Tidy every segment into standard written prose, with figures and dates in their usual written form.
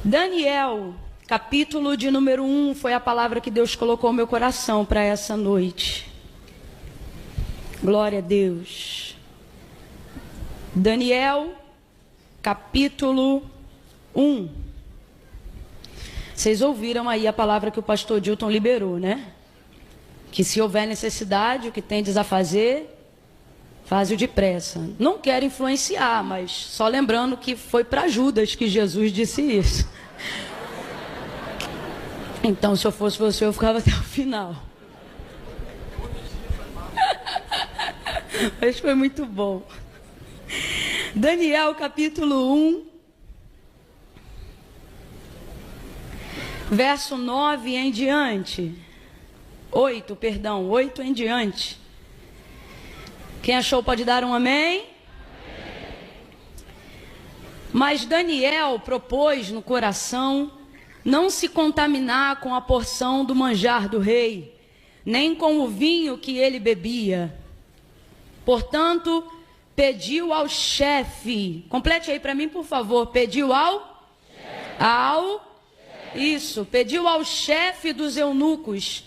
Daniel, capítulo de número 1, foi a palavra que Deus colocou no meu coração para essa noite. Glória a Deus. Daniel, capítulo 1. Vocês ouviram aí a palavra que o pastor Dilton liberou, né? Que se houver necessidade, o que tendes a fazer, faz-o depressa. Não quero influenciar, mas só lembrando que foi para Judas que Jesus disse isso. Então, se eu fosse você, eu ficava até o final. Mas foi muito bom. Daniel, capítulo 1, verso 9 em diante. 8 em diante. Quem achou pode dar um amém? Mas Daniel propôs no coração não se contaminar com a porção do manjar do rei, nem com o vinho que ele bebia. Portanto, pediu ao chefe, complete aí para mim, por favor, pediu pediu ao chefe dos eunucos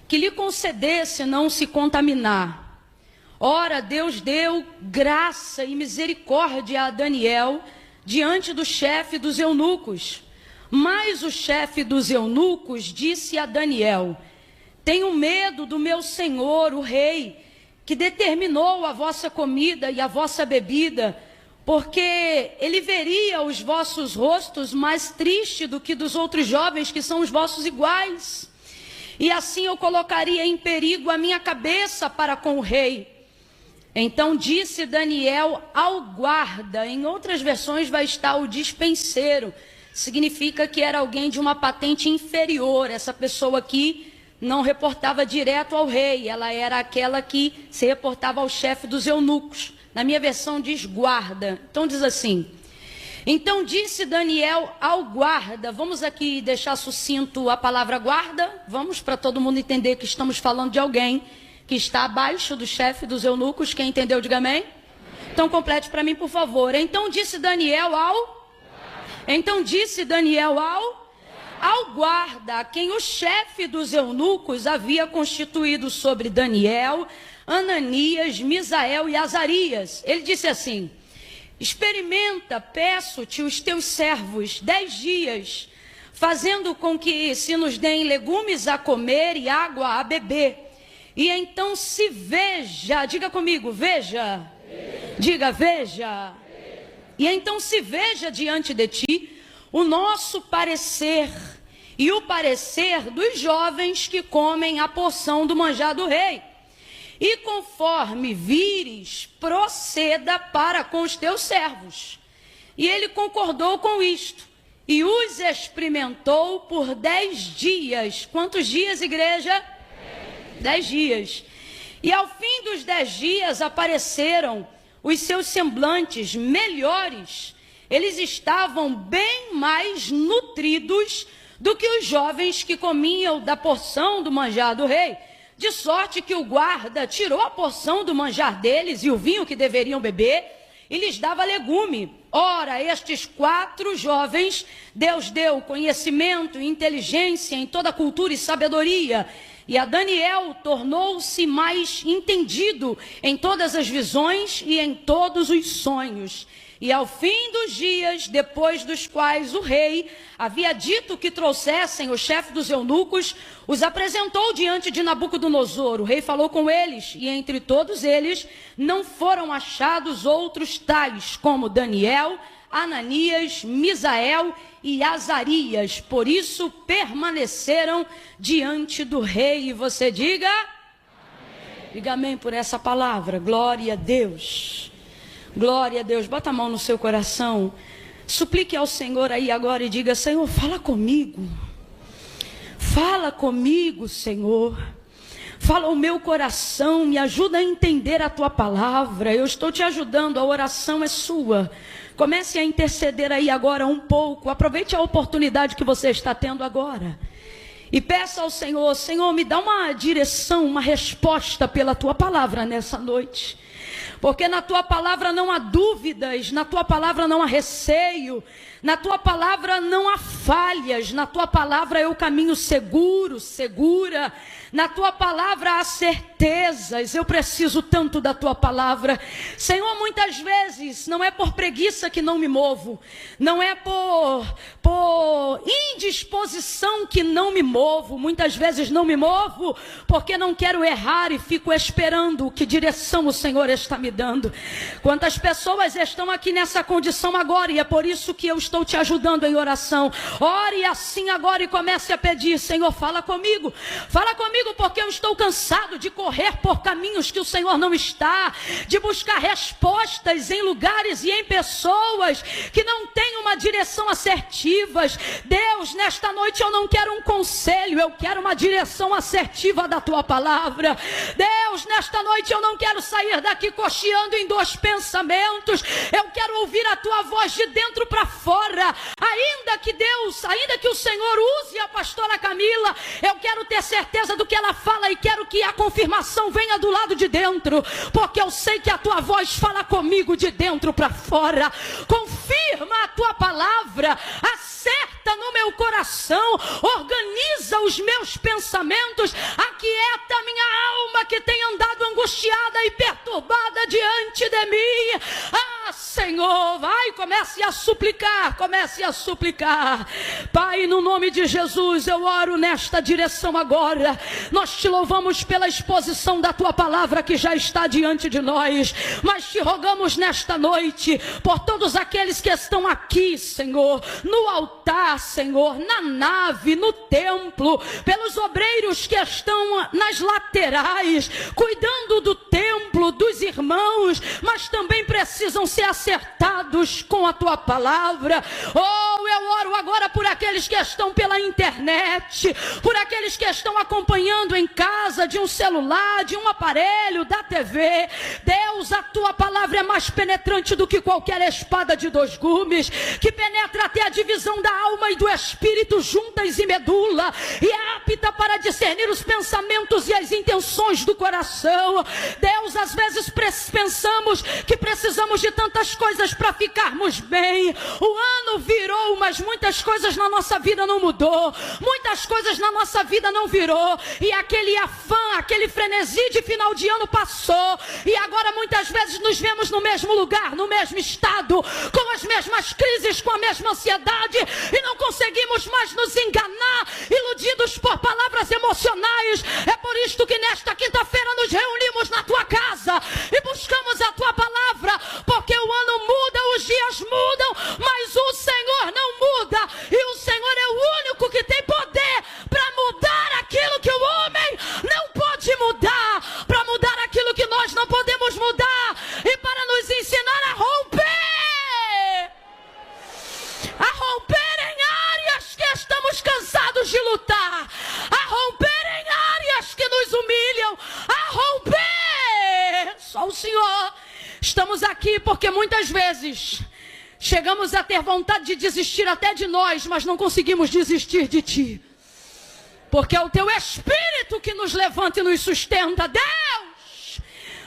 que lhe concedesse não se contaminar. Ora, Deus deu graça e misericórdia a Daniel diante do chefe dos eunucos. Mas o chefe dos eunucos disse a Daniel: tenho medo do meu senhor, o rei, que determinou a vossa comida e a vossa bebida, porque ele veria os vossos rostos mais tristes do que dos outros jovens que são os vossos iguais. E assim eu colocaria em perigo a minha cabeça para com o rei. Então disse Daniel ao guarda, em outras versões vai estar o dispenseiro, significa que era alguém de uma patente inferior. Essa pessoa aqui não reportava direto ao rei, ela era aquela que se reportava ao chefe dos eunucos. Na minha versão diz guarda. Então diz assim: então disse Daniel ao guarda, vamos aqui deixar sucinto a palavra guarda, vamos para todo mundo entender que estamos falando de alguém que está abaixo do chefe dos eunucos. Quem entendeu, diga amém. Então complete para mim, por favor. Então disse Daniel ao guarda, a quem o chefe dos eunucos havia constituído sobre Daniel, Ananias, Misael e Azarias. Ele disse assim: experimenta, peço-te, os teus servos 10 dias, fazendo com que se nos deem legumes a comer e água a beber. E então se veja, diga comigo, veja. Diga, veja. E então se veja diante de ti o nosso parecer e o parecer dos jovens que comem a porção do manjar do rei. E conforme vires, proceda para com os teus servos. E ele concordou com isto e os experimentou por 10 dias. Quantos dias, igreja? 10 dias. E ao fim dos 10 dias apareceram os seus semblantes melhores. Eles estavam bem mais nutridos do que os jovens que comiam da porção do manjar do rei. De sorte que o guarda tirou a porção do manjar deles e o vinho que deveriam beber e lhes dava legume. Ora, estes 4 jovens, Deus deu conhecimento e inteligência em toda cultura e sabedoria. E a Daniel tornou-se mais entendido em todas as visões e em todos os sonhos. E ao fim dos dias, depois dos quais o rei havia dito que trouxessem o chefe dos eunucos, os apresentou diante de Nabucodonosor. O rei falou com eles, e entre todos eles não foram achados outros tais como Daniel, Ananias, Misael e Azarias. Por isso permaneceram diante do rei. E você diga amém. Diga amém por essa palavra. Glória a Deus. Glória a Deus. Bota a mão no seu coração. Suplique ao Senhor aí agora e diga: Senhor, fala comigo. Fala comigo, Senhor. Fala o meu coração, me ajuda a entender a tua palavra. Eu estou te ajudando, a oração é sua. Comece a interceder aí agora um pouco. Aproveite a oportunidade que você está tendo agora. E peça ao Senhor: Senhor, me dá uma direção, uma resposta pela tua palavra nessa noite. Porque na tua palavra não há dúvidas, na tua palavra não há receio, Na tua palavra não há falhas, na tua palavra é o caminho seguro, segura. Na tua palavra há certezas. Eu preciso tanto da tua palavra. Senhor, muitas vezes não é por preguiça que não me movo, não é por indisposição que não me movo. Muitas vezes não me movo porque não quero errar e fico esperando que direção o Senhor está me dando. Quantas pessoas estão aqui nessa condição agora, e é por isso que eu estou te ajudando em oração. Ore assim agora e comece a pedir: Senhor, fala comigo, porque eu estou cansado de correr por caminhos que o Senhor não está, de buscar respostas em lugares e em pessoas que não têm uma direção assertiva. Deus, nesta noite eu não quero um conselho, eu quero uma direção assertiva da tua palavra. Deus, nesta noite eu não quero sair daqui cocheando em dois pensamentos, eu quero ouvir a tua voz de dentro para fora. Ainda que o Senhor use a pastora Camila, eu quero ter certeza do que ela fala e quero que a confirmação venha do lado de dentro, porque eu sei que a tua voz fala comigo de dentro para fora. Confirma a tua palavra, acerta no meu coração, organiza os meus pensamentos, aquieta a minha alma que tem andado angustiada e perturbada diante de mim. Senhor, vai, comece a suplicar. Pai, no nome de Jesus, eu oro nesta direção agora. Nós te louvamos pela exposição da tua palavra que já está diante de nós, mas te rogamos nesta noite por todos aqueles que estão aqui, Senhor, no altar, Senhor, na nave, no templo, pelos obreiros que estão nas laterais, cuidando do templo, dos irmãos, mas também precisam ser acertados com a tua palavra. Eu oro agora por aqueles que estão pela internet, por aqueles que estão acompanhando em casa, de um celular, de um aparelho, da TV. Deus, a tua palavra é mais penetrante do que qualquer espada de dois gumes, que penetra até a divisão da alma e do espírito, juntas e medula, e é apta para discernir os pensamentos e as intenções do coração. Deus, às vezes pensamos que precisamos de tantas coisas para ficarmos bem. O ano virou, mas muitas coisas na nossa vida não mudou, muitas coisas na nossa vida não virou, e aquele afã, aquele frenesi de final de ano passou, e agora muitas vezes nos vemos no mesmo lugar, no mesmo estado, com as mesmas crises, com a mesma ansiedade, e não conseguimos mais nos enganar, iludidos por palavras emocionais. É por isto que nesta quinta-feira nos reunimos na tua casa e buscamos a tua palavra, porque o ano muda, os dias mudam, mas o Senhor não muda, e o Senhor é o único que tem poder para mudar aquilo que o homem não pode mudar, para mudar aquilo que nós não podemos mudar, e para nos ensinar a romper em áreas que estamos cansados de lutar, a romper em áreas que nos humilham, a romper. Só o Senhor. Estamos aqui porque muitas vezes chegamos a ter vontade de desistir até de nós, mas não conseguimos desistir de ti, porque é o teu Espírito que nos levanta e nos sustenta. Deus,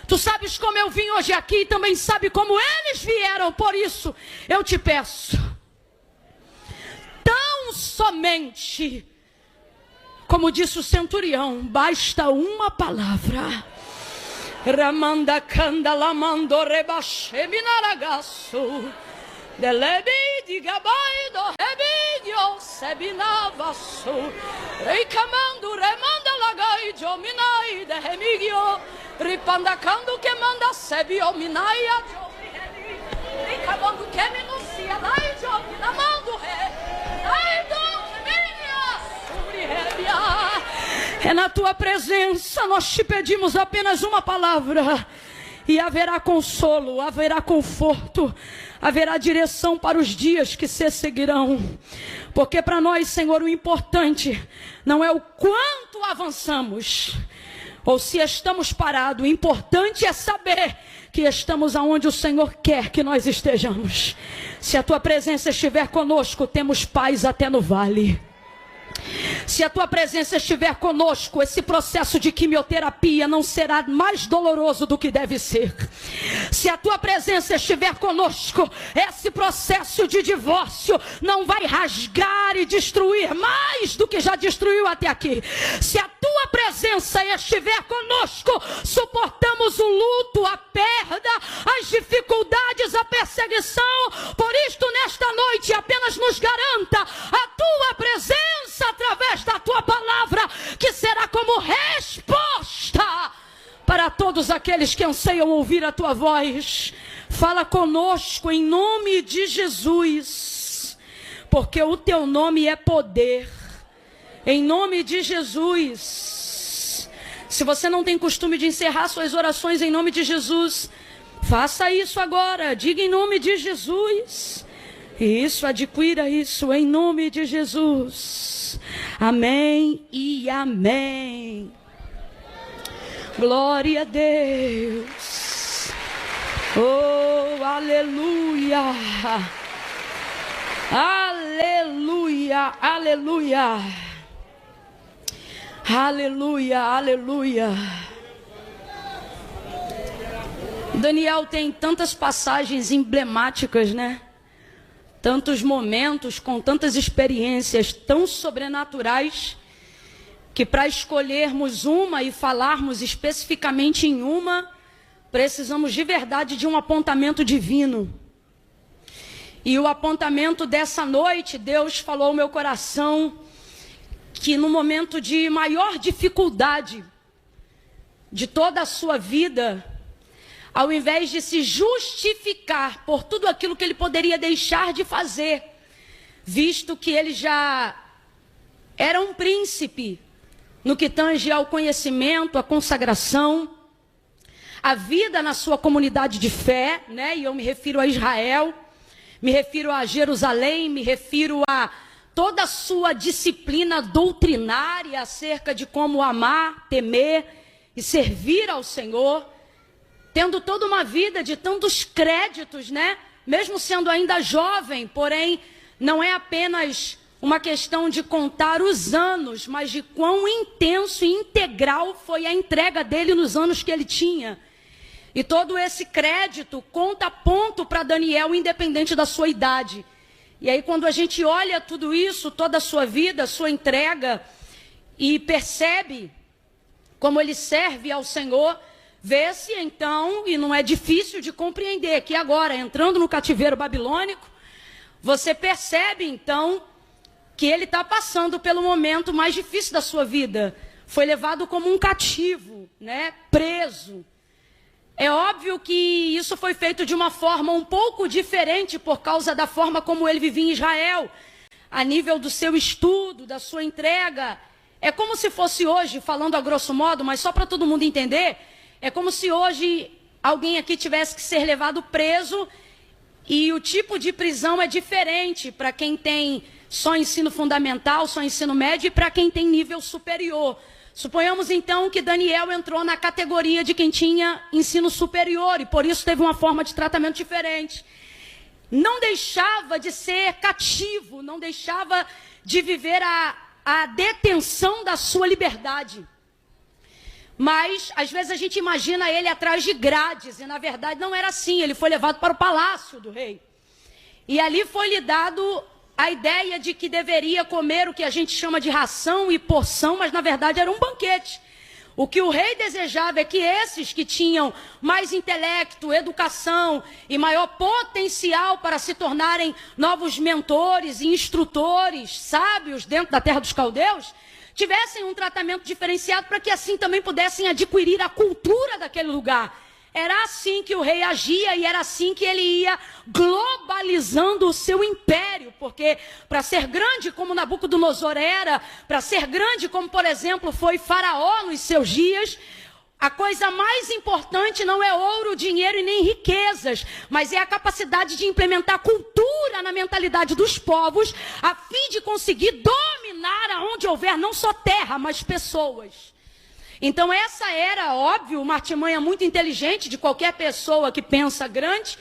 tu sabes como eu vim hoje aqui e também sabe como eles vieram, por isso eu te peço, tão somente, como disse o centurião, basta uma palavra. Ramanda canda lamando rebaxe minaragaço delebi de gabaido rebidio sebinavaço recamando remanda lagaidio minai de remigio ripandacando que manda sebio minaia recamando que minucia laidio minamando re laido remigio sobre rebia. É na tua presença, nós te pedimos apenas uma palavra, e haverá consolo, haverá conforto, haverá direção para os dias que se seguirão. Porque para nós, Senhor, o importante não é o quanto avançamos, ou se estamos parados. O importante é saber que estamos aonde o Senhor quer que nós estejamos. Se a tua presença estiver conosco, temos paz até no vale. Se a tua presença estiver conosco, esse processo de quimioterapia não será mais doloroso do que deve ser. Se a tua presença estiver conosco, esse processo de divórcio não vai rasgar e destruir mais do que já destruiu até aqui. Se a tua presença estiver conosco, suportamos o luto, a perda, as dificuldades, a perseguição. Por isto, nesta noite, apenas nos garanta a tua presença através da tua palavra, que será como resposta para todos aqueles que anseiam ouvir a tua voz. Fala conosco em nome de Jesus, porque o teu nome é poder. Em nome de Jesus. Se você não tem costume de encerrar suas orações em nome de Jesus, faça isso agora. Diga em nome de Jesus. Isso, adquira isso em nome de Jesus. Amém e amém. Glória a Deus. Oh, aleluia. Aleluia, aleluia. Aleluia, aleluia. Daniel tem tantas passagens emblemáticas, né? Tantos momentos com tantas experiências tão sobrenaturais, que para escolhermos uma e falarmos especificamente em uma, precisamos de verdade de um apontamento divino. E o apontamento dessa noite, Deus falou ao meu coração que no momento de maior dificuldade de toda a sua vida, ao invés de se justificar por tudo aquilo que ele poderia deixar de fazer, visto que ele já era um príncipe no que tange ao conhecimento, à consagração, a vida na sua comunidade de fé, né? E eu me refiro a Israel, me refiro a Jerusalém, me refiro a toda a sua disciplina doutrinária acerca de como amar, temer e servir ao Senhor, tendo toda uma vida de tantos créditos, né? Mesmo sendo ainda jovem, porém, não é apenas uma questão de contar os anos, mas de quão intenso e integral foi a entrega dele nos anos que ele tinha. E todo esse crédito conta ponto para Daniel, independente da sua idade. E aí, quando a gente olha tudo isso, toda a sua vida, a sua entrega, e percebe como ele serve ao Senhor, vê-se então, e não é difícil de compreender, que agora, entrando no cativeiro babilônico, você percebe então que ele está passando pelo momento mais difícil da sua vida. Foi levado como um cativo, né? Preso. É óbvio que isso foi feito de uma forma um pouco diferente por causa da forma como ele vivia em Israel, a nível do seu estudo, da sua entrega. É como se fosse hoje, falando a grosso modo, mas só para todo mundo entender, é como se hoje alguém aqui tivesse que ser levado preso e o tipo de prisão é diferente para quem tem só ensino fundamental, só ensino médio e para quem tem nível superior. Suponhamos então que Daniel entrou na categoria de quem tinha ensino superior e por isso teve uma forma de tratamento diferente. Não deixava de ser cativo, não deixava de viver a detenção da sua liberdade. Mas, às vezes, a gente imagina ele atrás de grades, e na verdade não era assim. Ele foi levado para o palácio do rei. E ali foi-lhe dado a ideia de que deveria comer o que a gente chama de ração e porção, mas na verdade era um banquete. O que o rei desejava é que esses que tinham mais intelecto, educação e maior potencial para se tornarem novos mentores e instrutores, sábios dentro da terra dos caldeus, tivessem um tratamento diferenciado para que assim também pudessem adquirir a cultura daquele lugar. Era assim que o rei agia e era assim que ele ia globalizando o seu império, porque para ser grande como Nabucodonosor era, para ser grande como, por exemplo, foi Faraó nos seus dias, a coisa mais importante não é ouro, dinheiro e nem riquezas, mas é a capacidade de implementar cultura na mentalidade dos povos, a fim de conseguir dominar aonde houver não só terra, mas pessoas. Então essa era, óbvio, uma artimanha muito inteligente de qualquer pessoa que pensa grande.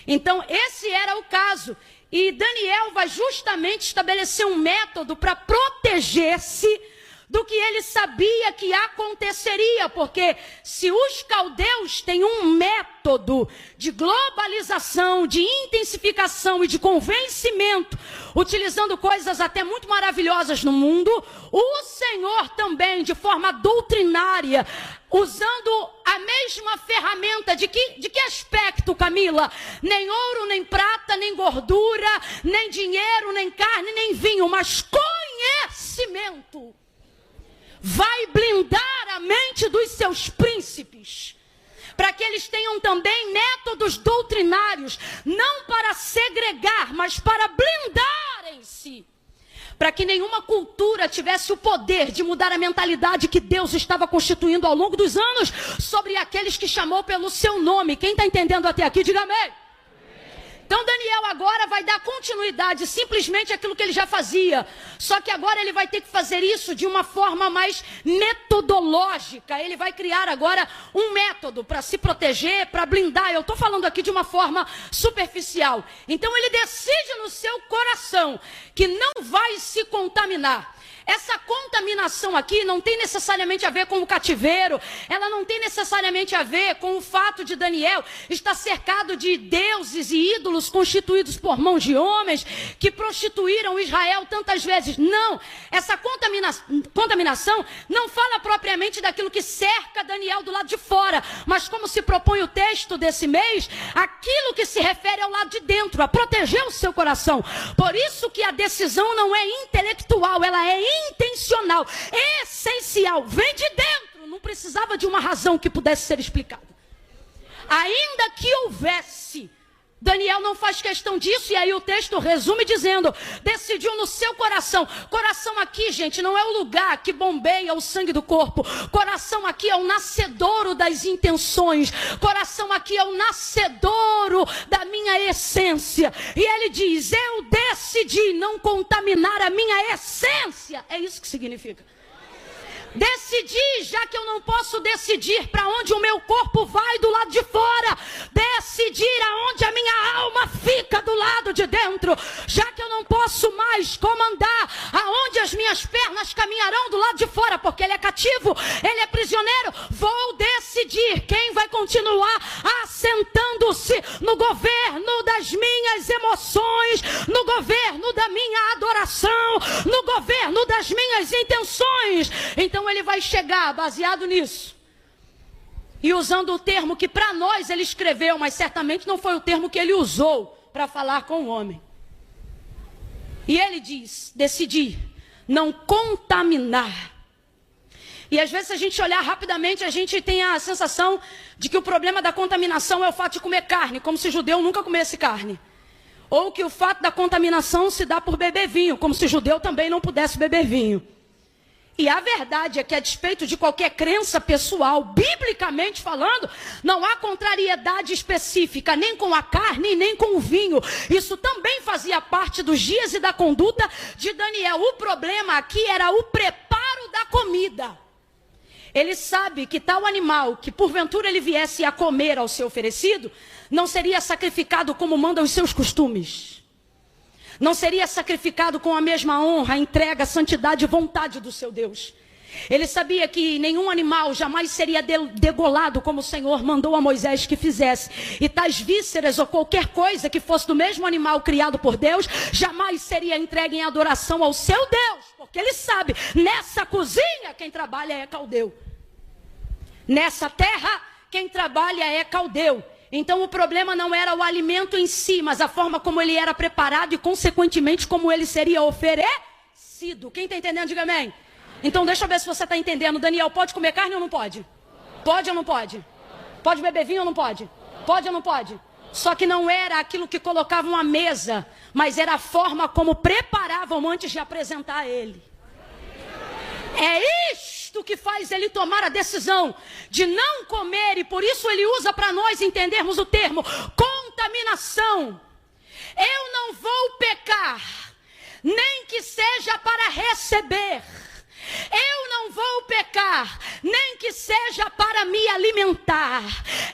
Então esse era o caso. E Daniel vai justamente estabelecer um método para proteger-se do que ele sabia que aconteceria, porque se os caldeus têm um método de globalização, de intensificação e de convencimento, utilizando coisas até muito maravilhosas no mundo, o Senhor também, de forma doutrinária, usando a mesma ferramenta, de que aspecto, Camila? Nem ouro, nem prata, nem gordura, nem dinheiro, nem carne, nem vinho, mas conhecimento. Vai blindar a mente dos seus príncipes, para que eles tenham também métodos doutrinários, não para segregar, mas para blindarem-se, para que nenhuma cultura tivesse o poder de mudar a mentalidade que Deus estava constituindo ao longo dos anos sobre aqueles que chamou pelo seu nome. Quem está entendendo até aqui, diga amém. Então Daniel agora vai dar continuidade simplesmente àquilo que ele já fazia. Só que agora ele vai ter que fazer isso de uma forma mais metodológica. Ele vai criar agora um método para se proteger, para blindar. Eu estou falando aqui de uma forma superficial. Então ele decide no seu coração que não vai se contaminar. Essa contaminação aqui não tem necessariamente a ver com o cativeiro, ela não tem necessariamente a ver com o fato de Daniel estar cercado de deuses e ídolos constituídos por mãos de homens que prostituíram Israel tantas vezes. Não, essa contaminação não fala propriamente daquilo que cerca Daniel do lado de fora, mas como se propõe o texto desse mês, aquilo que se refere ao lado de dentro, a proteger o seu coração. Por isso que a decisão não é intelectual, ela é intencional, essencial, vem de dentro, não precisava de uma razão que pudesse ser explicada. Ainda que houvesse, Daniel não faz questão disso, e aí o texto resume dizendo, decidiu no seu coração. Coração aqui, gente, não é o lugar que bombeia o sangue do corpo. Coração aqui é o nascedouro das intenções. Coração aqui é o nascedouro da minha essência. E ele diz, eu decidi não contaminar a minha essência. É isso que significa. Decidi, já que eu não posso decidir para onde o meu corpo vai do lado de fora, decidir aonde a minha alma fica do lado de dentro, já que eu não posso mais comandar aonde as minhas pernas caminharão do lado de fora, porque ele é cativo, ele é prisioneiro, vou decidir quem vai continuar assentando-se no governo das minhas emoções, no governo da minha adoração, no governo das minhas intenções. Então ele vai chegar baseado nisso e usando o termo que para nós ele escreveu, mas certamente não foi o termo que ele usou para falar com o homem. E ele diz, decidi não contaminar. E às vezes, se a gente olhar rapidamente, a gente tem a sensação de que o problema da contaminação é o fato de comer carne, como se judeu nunca comesse carne. Ou que o fato da contaminação se dá por beber vinho, como se judeu também não pudesse beber vinho. E a verdade é que, a despeito de qualquer crença pessoal, biblicamente falando, não há contrariedade específica, nem com a carne, nem com o vinho. Isso também fazia parte dos dias e da conduta de Daniel. O problema aqui era o preparo da comida. Ele sabe que tal animal, que porventura ele viesse a comer ao ser oferecido, não seria sacrificado como mandam os seus costumes. Não seria sacrificado com a mesma honra, entrega, santidade e vontade do seu Deus. Ele sabia que nenhum animal jamais seria degolado como o Senhor mandou a Moisés que fizesse. E tais vísceras ou qualquer coisa que fosse do mesmo animal criado por Deus, jamais seria entregue em adoração ao seu Deus. Porque ele sabe, nessa cozinha quem trabalha é caldeu. Nessa terra quem trabalha é caldeu. Então o problema não era o alimento em si, mas a forma como ele era preparado e consequentemente como ele seria oferecido. Quem está entendendo, diga amém. Então deixa eu ver se você está entendendo. Daniel, pode comer carne ou não pode? Pode ou não pode? Pode beber vinho ou não pode? Pode ou não pode? Só que não era aquilo que colocavam à mesa, mas era a forma como preparavam antes de apresentar a ele. É isto que faz ele tomar a decisão de não comer, e por isso ele usa para nós entendermos o termo contaminação. Eu não vou pecar, nem que seja para receber. Eu não vou pecar, nem que seja para me alimentar.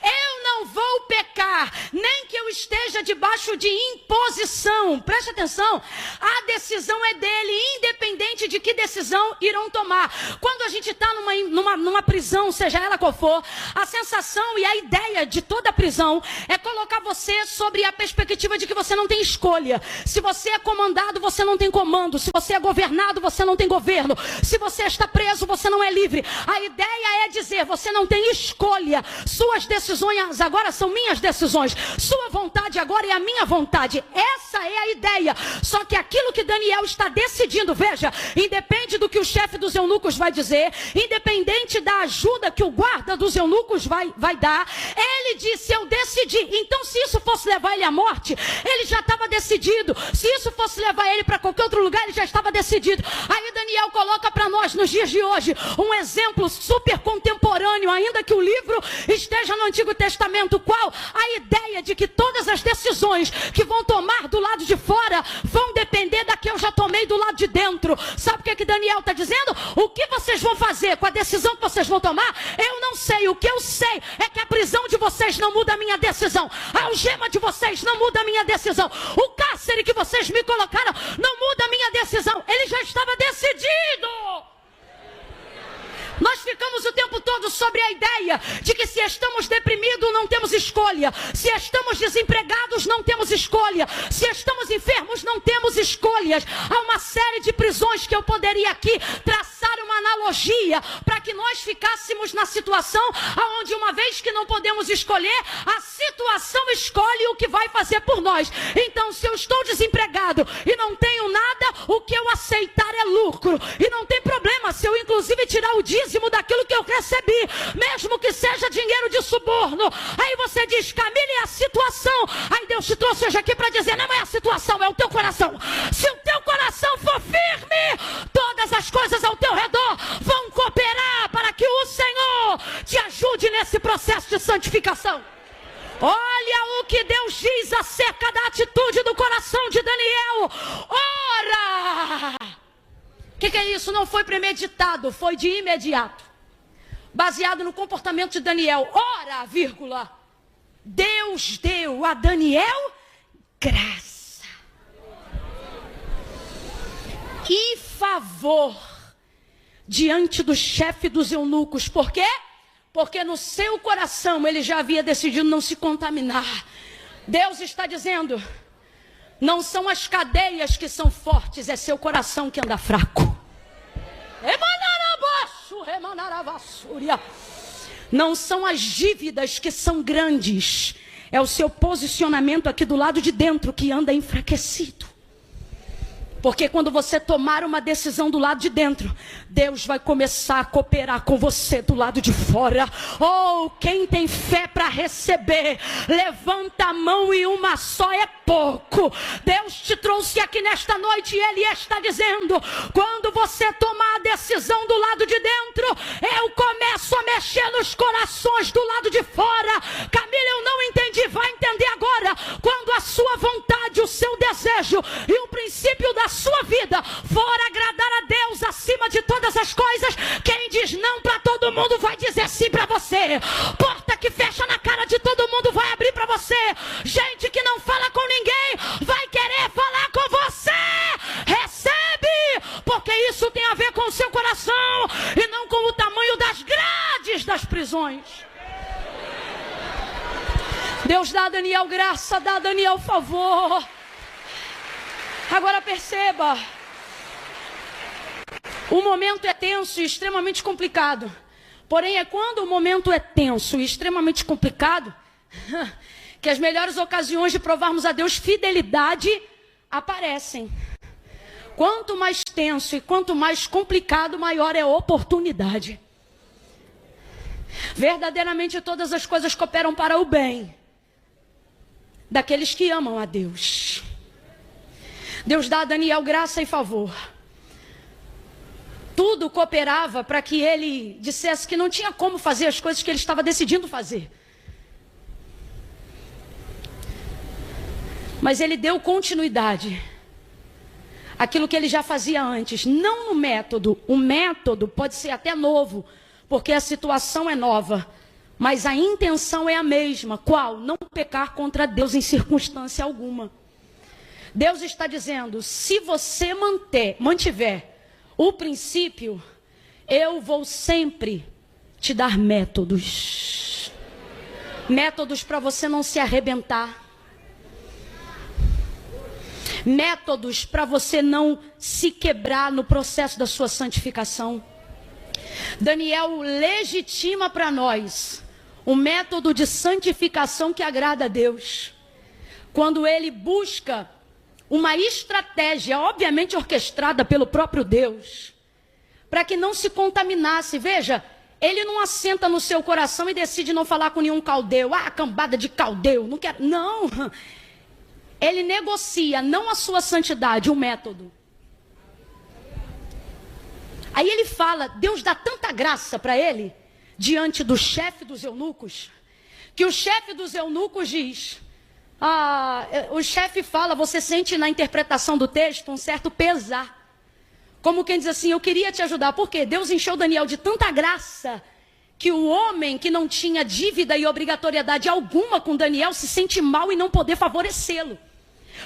Eu não não vou pecar, nem que eu esteja debaixo de imposição. Preste atenção, a decisão é dele, independente de que decisão irão tomar. Quando a gente está numa prisão, seja ela qual for, a sensação e a ideia de toda prisão é colocar você sobre a perspectiva de que você não tem escolha. Se você é comandado, você não tem comando. Se você é governado, você não tem governo. Se você está preso, você não é livre. A ideia é dizer, você não tem escolha. Suas decisões agora são minhas decisões. Sua vontade agora é a minha vontade. Essa é a ideia. Só que aquilo que Daniel está decidindo, veja, independe do que o chefe dos eunucos vai dizer, independente da ajuda que o guarda dos eunucos vai dar, ele disse, eu decidi. Então, se isso fosse levar ele à morte, ele já estava decidido. Se isso fosse levar ele para qualquer outro lugar, ele já estava decidido. Aí Daniel coloca para nós, nos dias de hoje, um exemplo super contemporâneo, ainda que o livro esteja no Antigo Testamento. Qual? A ideia de que todas as decisões que vão tomar do lado de fora vão depender da que eu já tomei do lado de dentro. Sabe o que Daniel está dizendo? O que vocês vão fazer com a decisão que vocês vão tomar? Eu não sei. O que eu sei é que a prisão de vocês não muda a minha decisão. A algema de vocês não muda a minha decisão. O cárcere que vocês me colocaram não muda a minha decisão. Ele já estava decidido. Nós ficamos o tempo todo sobre a ideia de que se estamos deprimidos não temos escolha. Se estamos desempregados não temos escolha. Se estamos enfermos não temos escolhas. Há uma série de prisões que eu poderia aqui traçar uma analogia para que nós ficássemos na situação onde, uma vez que não podemos escolher, a situação escolhe o que vai fazer por nós. Então, se eu estou desempregado e não tenho nada, o que eu aceitar é lucro. E não tem problema se eu inclusive tirar o dízimo daquilo que eu recebi, mesmo que seja dinheiro de suborno. Aí você diz, Camille, é a situação. Aí Deus te trouxe hoje aqui para dizer, não é a situação, é o teu coração. Se o teu coração for firme, todas as coisas ao teu redor vão cooperar para que o Senhor te ajude nesse processo de santificação. Olha o que Deus diz acerca da atitude do coração de Daniel. Ora! O que é isso? Não foi premeditado, foi de imediato. Baseado no comportamento de Daniel. Ora, vírgula, Deus deu a Daniel graça e favor diante do chefe dos eunucos. Por quê? Porque no seu coração ele já havia decidido não se contaminar. Deus está dizendo, não são as cadeias que são fortes, é seu coração que anda fraco. Não são as dívidas que são grandes, é o seu posicionamento aqui do lado de dentro que anda enfraquecido. Porque quando você tomar uma decisão do lado de dentro, Deus vai começar a cooperar com você do lado de fora. Oh, quem tem fé para receber, levanta a mão e uma só é pouco. Deus te trouxe aqui nesta noite e Ele está dizendo, quando você tomar a decisão do lado de dentro, eu começo a mexer nos corações do lado de fora. Camila, eu não entendi, vai entender agora. Quando a sua vontade, o seu desejo e o princípio da sua vida for agradar a Deus acima de todas as coisas, quem diz não para todo mundo vai dizer sim para você. Porta que fecha na cara de todo mundo vai abrir para você. Gente que não fala com ninguém vai querer falar com você. Recebe, porque isso tem a ver com o seu coração e não com o tamanho das grades das prisões. Deus dá a Daniel graça, dá a Daniel favor. Agora perceba, o momento é tenso e extremamente complicado. Porém, é quando o momento é tenso e extremamente complicado que as melhores ocasiões de provarmos a Deus fidelidade aparecem. Quanto mais tenso e quanto mais complicado, maior é a oportunidade. Verdadeiramente todas as coisas cooperam para o bem daqueles que amam a Deus. Deus dá a Daniel graça e favor. Tudo cooperava para que ele dissesse que não tinha como fazer as coisas que ele estava decidindo fazer. Mas ele deu continuidade àquilo que ele já fazia antes. Não no método. O método pode ser até novo, porque a situação é nova. mas a intenção é a mesma. Qual? Não pecar contra Deus em circunstância alguma. Deus está dizendo, se você mantiver o princípio, eu vou sempre te dar métodos. Métodos para você não se arrebentar. Métodos para você não se quebrar no processo da sua santificação. Daniel legitima para nós um método de santificação que agrada a Deus. Quando ele busca uma estratégia, obviamente orquestrada pelo próprio Deus, para que não se contaminasse. Veja, ele não assenta no seu coração e decide não falar com nenhum caldeu. Ah, cambada de caldeu, não quero. Não. Ele negocia, não a sua santidade, o método. Aí ele fala, Deus dá tanta graça para ele, diante do chefe dos eunucos, que o chefe dos eunucos diz, o chefe fala, você sente na interpretação do texto um certo pesar. Como quem diz assim, eu queria te ajudar. Por quê? Deus encheu Daniel de tanta graça, que o homem que não tinha dívida e obrigatoriedade alguma com Daniel se sente mal em não poder favorecê-lo.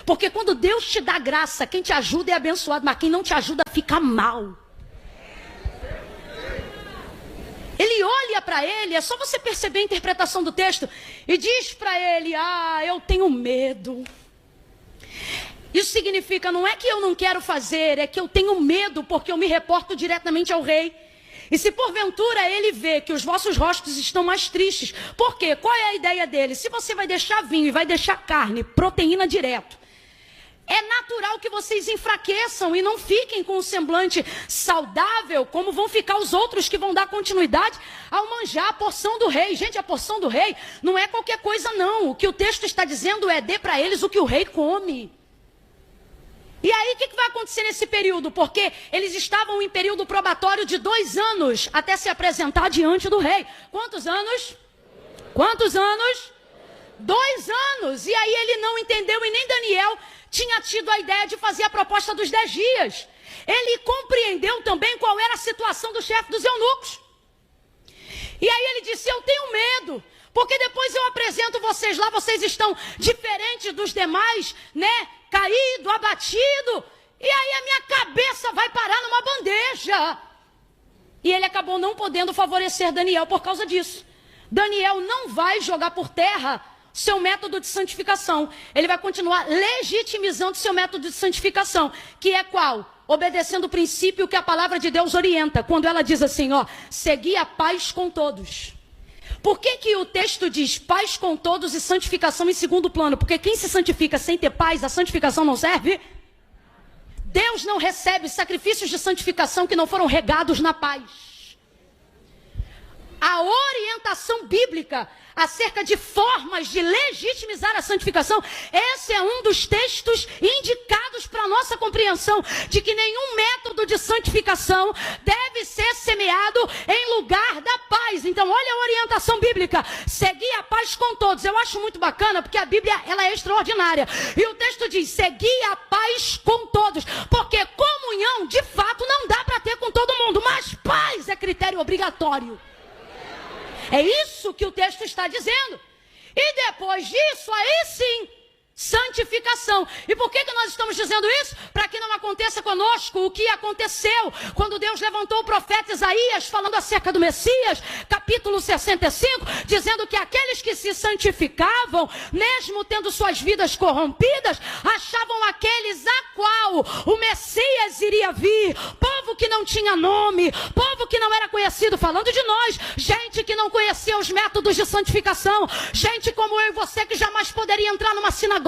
Porque quando Deus te dá graça, quem te ajuda é abençoado, mas quem não te ajuda fica mal. Ele olha para ele, é só você perceber a interpretação do texto, e diz para ele, eu tenho medo. Isso significa, não é que eu não quero fazer, é que eu tenho medo, porque eu me reporto diretamente ao rei. E se porventura ele vê que os vossos rostos estão mais tristes, por quê? Qual é a ideia dele? Se você vai deixar vinho e vai deixar carne, proteína direto, é natural que vocês enfraqueçam e não fiquem com um semblante saudável, como vão ficar os outros que vão dar continuidade ao manjar a porção do rei. Gente, a porção do rei não é qualquer coisa não. O que o texto está dizendo é, dê para eles o que o rei come. E aí o que vai acontecer nesse período? Porque eles estavam em período probatório de 2 anos, até se apresentar diante do rei. Quantos anos? Quantos anos? 2 anos. E aí ele não entendeu e nem Daniel tinha tido a ideia de fazer a proposta dos 10 dias. Ele compreendeu também qual era a situação do chefe dos eunucos. E aí ele disse, eu tenho medo, porque depois eu apresento vocês lá, vocês estão diferentes dos demais, né? Caído, abatido, e aí a minha cabeça vai parar numa bandeja. E ele acabou não podendo favorecer Daniel por causa disso. Daniel não vai jogar por terra seu método de santificação. Ele vai continuar legitimizando seu método de santificação, que é qual? Obedecendo o princípio que a palavra de Deus orienta, quando ela diz assim, segui a paz com todos. Por que o texto diz paz com todos e santificação em segundo plano? Porque quem se santifica sem ter paz, a santificação não serve. Deus não recebe sacrifícios de santificação que não foram regados na paz. A orientação bíblica acerca de formas de legitimizar a santificação, esse é um dos textos indicados para a nossa compreensão de que nenhum método de santificação deve ser semeado em lugar da paz. Então, olha a orientação bíblica, seguir a paz com todos. Eu acho muito bacana, porque a Bíblia ela é extraordinária. E o texto diz, seguir a paz com todos, porque comunhão, de fato, não dá para ter com todo mundo, mas paz é critério obrigatório. É isso que o texto está dizendo. E depois disso, aí sim, santificação. E por que nós estamos dizendo isso? Para que não aconteça conosco o que aconteceu quando Deus levantou o profeta Isaías falando acerca do Messias, capítulo 65, dizendo que aqueles que se santificavam, mesmo tendo suas vidas corrompidas, achavam aqueles a qual o Messias iria vir, povo que não tinha nome, povo que não era conhecido, falando de nós, gente que não conhecia os métodos de santificação, gente como eu e você que jamais poderia entrar numa sinagoga,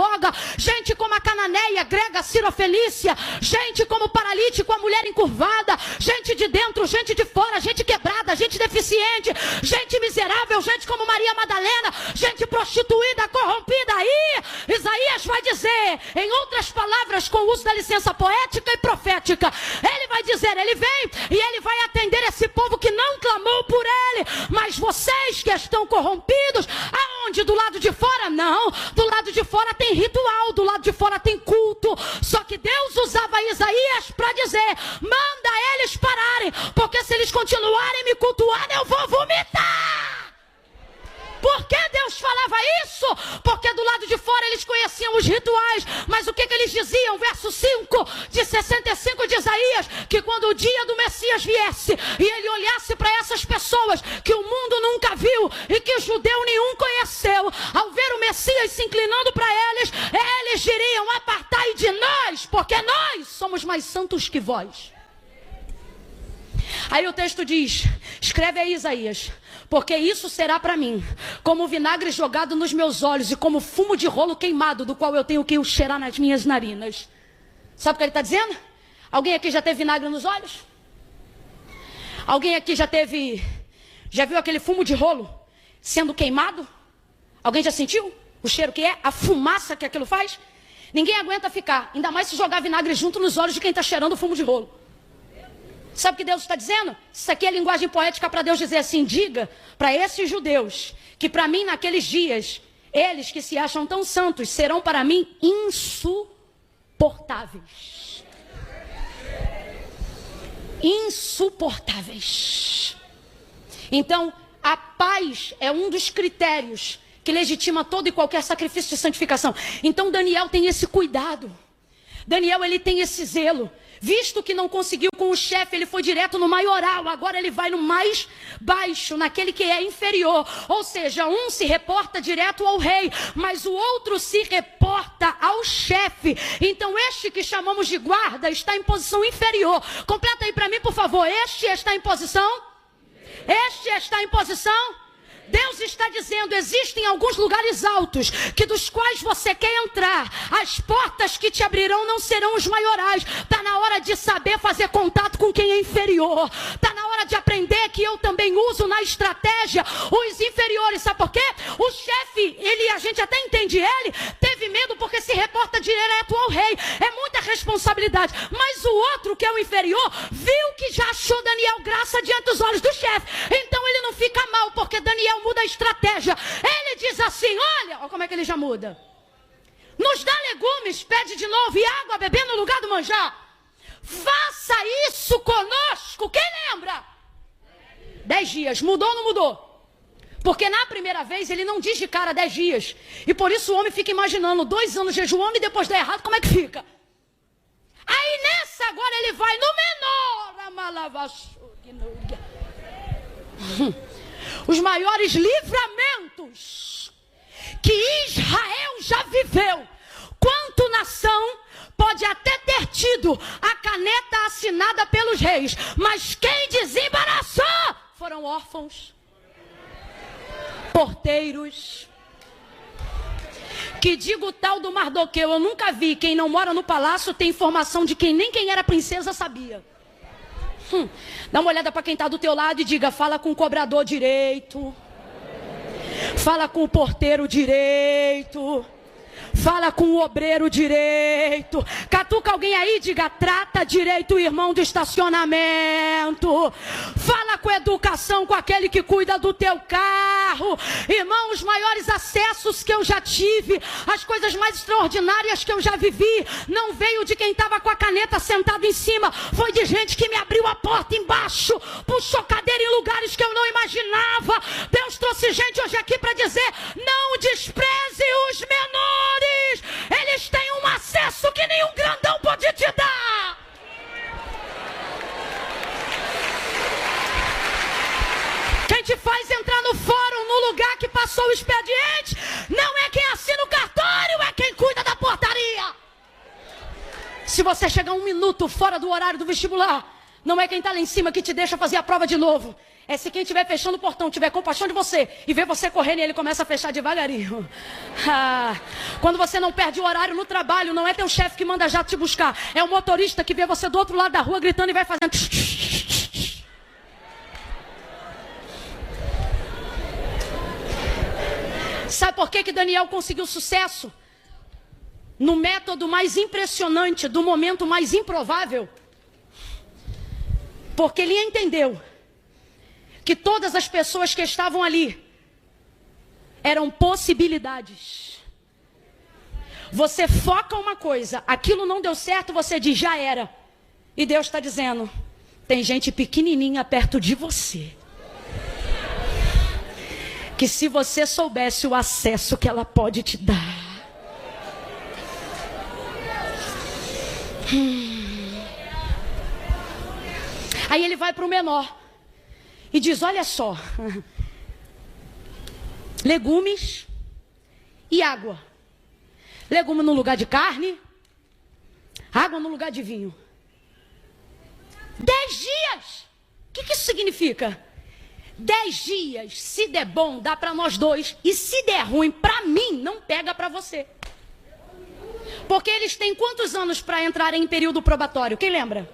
gente como a cananeia, grega, cirofenícia, gente como o paralítico, a mulher encurvada, gente de dentro, gente de fora, gente quebrada, gente deficiente, gente miserável, gente como Maria Madalena, gente prostituída, corrompida. Aí Isaías vai dizer, em outras palavras, com o uso da licença poética e profética, ele vai dizer, ele vem e ele vai atender esse povo que não clamou por ele, mas vocês que estão corrompidos, aonde? Do lado de fora? Não, do lado de fora tem ritual, do lado de fora tem culto, só que Deus usava Isaías para dizer, manda eles pararem, porque se eles continuarem me cultuando, eu vou vomitar. Por que Deus falava isso? Porque do lado de fora eles conheciam os rituais. Mas o que eles diziam? Verso 5 de 65 de Isaías, que quando o dia do Messias viesse e ele olhasse para essas pessoas que o mundo nunca viu e que judeu nenhum conheceu, ao ver o Messias se inclinando para eles, eles diriam: apartai de nós, porque nós somos mais santos que vós. Aí o texto diz, escreve aí, Isaías: porque isso será para mim como vinagre jogado nos meus olhos e como fumo de rolo queimado, do qual eu tenho que o cheirar nas minhas narinas. Sabe o que ele está dizendo? Alguém aqui já teve vinagre nos olhos? Alguém aqui já viu aquele fumo de rolo sendo queimado? Alguém já sentiu o cheiro que é? A fumaça que aquilo faz? Ninguém aguenta ficar, ainda mais se jogar vinagre junto nos olhos de quem está cheirando o fumo de rolo. Sabe o que Deus está dizendo? Isso aqui é linguagem poética para Deus dizer assim: diga para esses judeus que para mim naqueles dias, eles que se acham tão santos serão para mim insuportáveis. Insuportáveis. Então, a paz é um dos critérios que legitima todo e qualquer sacrifício de santificação. Então, Daniel tem esse cuidado. Daniel, ele tem esse zelo. Visto que não conseguiu com o chefe, ele foi direto no maioral. Agora ele vai no mais baixo, naquele que é inferior. Ou seja, um se reporta direto ao rei, mas o outro se reporta ao chefe. Então este que chamamos de guarda está em posição inferior. Completa aí para mim, por favor. Este está em posição? Este está em posição? Deus está dizendo, existem alguns lugares altos, que dos quais você quer entrar, as portas que te abrirão não serão os maiorais. Está na hora de saber fazer contato com quem é inferior. Está na hora de aprender que eu também uso na estratégia os inferiores. Sabe por quê? O chefe, a gente até entende ele, teve medo porque se reporta direto ao rei. É muita responsabilidade. Mas o outro, que é o inferior, viu que já achou Daniel graça diante dos olhos do chefe. Então ele não fica mal, porque Daniel muda a estratégia. Ele diz assim, olha como é que ele já muda. Nos dá legumes, pede de novo, e água a beber no lugar do manjar. Faça isso conosco. Quem lembra? 10 dias. Mudou ou não mudou? Porque na primeira vez ele não diz de cara 10 dias. E por isso o homem fica imaginando 2 anos jejuando e depois dá errado, como é que fica? Aí nessa agora ele vai no menor. Os maiores livramentos que Israel já viveu, quanto nação, pode até ter tido a caneta assinada pelos reis, mas quem desembaraçou foram órfãos, porteiros. Que digo o tal do Mardoqueu, eu nunca vi quem não mora no palácio ter informação de quem nem quem era princesa sabia. Dá uma olhada para quem está do teu lado e diga, fala com o cobrador direito. Fala com o porteiro direito. Fala com o obreiro direito. Catuca alguém aí e diga, trata direito o irmão do estacionamento. Fala com educação com aquele que cuida do teu carro. Irmão, os maiores acessos que eu já tive, as coisas mais extraordinárias que eu já vivi, não veio de quem estava com a caneta sentado em cima. Foi de gente que me abriu a porta embaixo, puxou cadeira em lugares que eu não imaginava. Deus trouxe gente hoje aqui para dizer, não despreze os menores. Eles têm um acesso que nenhum grandão pode te dar. Quem te faz entrar no fórum, no lugar que passou o expediente, não é quem assina o cartório, é quem cuida da portaria. Se você chegar 1 minuto fora do horário do vestibular, não é quem está lá em cima que te deixa fazer a prova de novo. É se quem estiver fechando o portão tiver compaixão de você e ver você correndo e ele começa a fechar devagarinho. Quando você não perde o horário no trabalho, não é teu chefe que manda já te buscar. É o motorista que vê você do outro lado da rua gritando e vai fazendo... Sabe por que Daniel conseguiu sucesso? No método mais impressionante, do momento mais improvável. Porque ele entendeu que todas as pessoas que estavam ali eram possibilidades. Você foca uma coisa, aquilo não deu certo, você diz, já era. E Deus está dizendo, tem gente pequenininha perto de você. que se você soubesse o acesso que ela pode te dar. Aí ele vai para o menor e diz, olha só, legumes e água. Legume no lugar de carne, água no lugar de vinho. 10 dias. O que isso significa? 10 dias, se der bom, dá para nós dois. E se der ruim para mim, não pega para você. Porque eles têm quantos anos para entrar em período probatório? Quem lembra?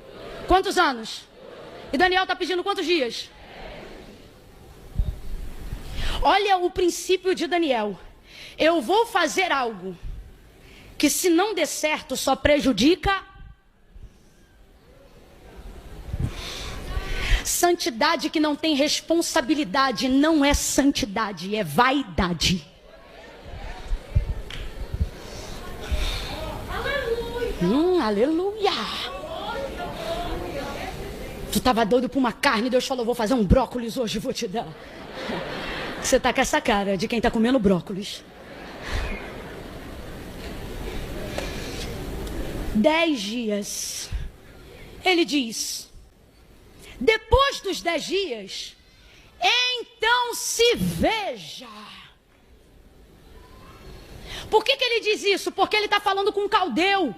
Quantos anos? E Daniel está pedindo quantos dias? Olha o princípio de Daniel. Eu vou fazer algo que, se não der certo, só prejudica. Santidade que não tem responsabilidade não é santidade, é vaidade. Aleluia. Tu estava doido por uma carne, Deus falou, vou fazer um brócolis hoje, vou te dar. Você está com essa cara de quem está comendo brócolis. 10 dias. Ele diz, depois dos 10 dias, então se veja. Por que ele diz isso? Porque ele está falando com um caldeu.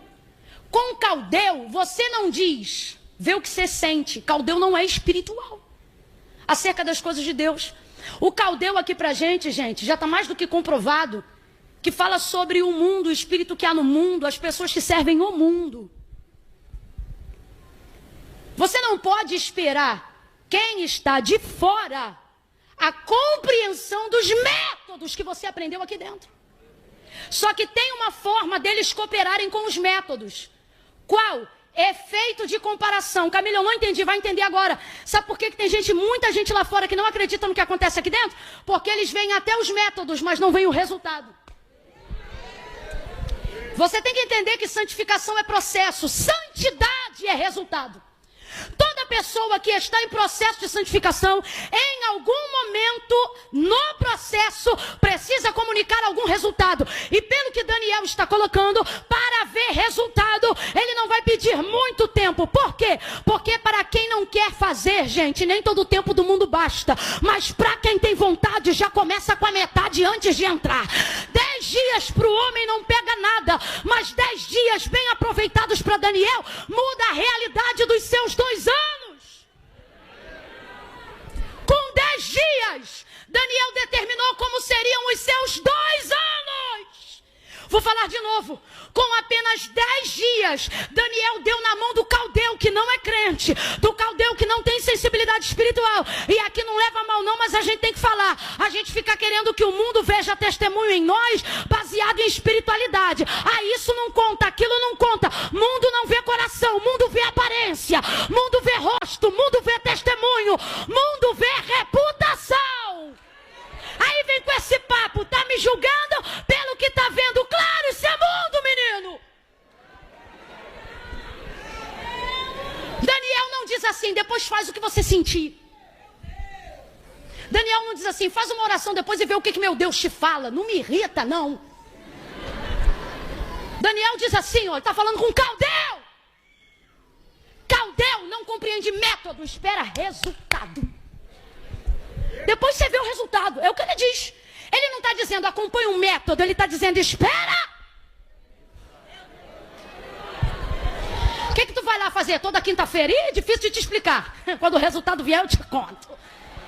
Com um caldeu, você não diz, vê o que você sente. Caldeu não é espiritual acerca das coisas de Deus. O caldeu aqui pra gente, já está mais do que comprovado, que fala sobre o mundo, o espírito que há no mundo, as pessoas que servem o mundo. Você não pode esperar quem está de fora a compreensão dos métodos que você aprendeu aqui dentro. Só que tem uma forma deles cooperarem com os métodos. Qual? Efeito de comparação. Camila, eu não entendi, vai entender agora. Sabe por que tem muita gente lá fora que não acredita no que acontece aqui dentro? Porque eles veem até os métodos, mas não veem o resultado. Você tem que entender que santificação é processo, santidade é resultado. Toda pessoa que está em processo de santificação, em algum momento no processo, precisa comunicar algum resultado. E pelo que Daniel está colocando, para ver resultado, ele não vai pedir muito tempo. Por quê? Porque para quem não quer fazer, gente, nem todo o tempo do mundo basta. Mas para quem tem vontade, já começa com a metade antes de entrar. 10 dias para o homem não pega nada, mas 10 dias bem aproveitados para Daniel, muda a realidade dos seus 2 anos. Com 10 dias, Daniel determinou como seriam os seus 2 anos. Vou falar de novo. Com apenas 10 dias, Daniel deu na mão do caldeu que não é crente, do caldeu que não tem sensibilidade espiritual. E aqui não leva mal não, mas a gente tem que falar. A gente fica querendo que o mundo veja testemunho em nós, baseado em espiritualidade. Ah, isso não conta, aquilo não conta. Mundo não vê coração, mundo vê aparência, mundo vê rosto, mundo vê testemunho, mundo vê reputação. Aí vem com esse papo, tá me julgando pelo que tá vendo. Claro, isso é mundo, menino. Daniel não diz assim, depois faz o que você sentir. Daniel não diz assim, faz uma oração depois e vê o que meu Deus te fala. Não me irrita, não. Daniel diz assim, ó, ele tá falando com caldeu. Caldeu não compreende método, espera resultado. Depois você vê o resultado, é o que ele diz. Ele não está dizendo acompanhe um método, ele está dizendo espera. O que tu vai lá fazer toda quinta-feira? Ih, difícil de te explicar. Quando o resultado vier eu te conto.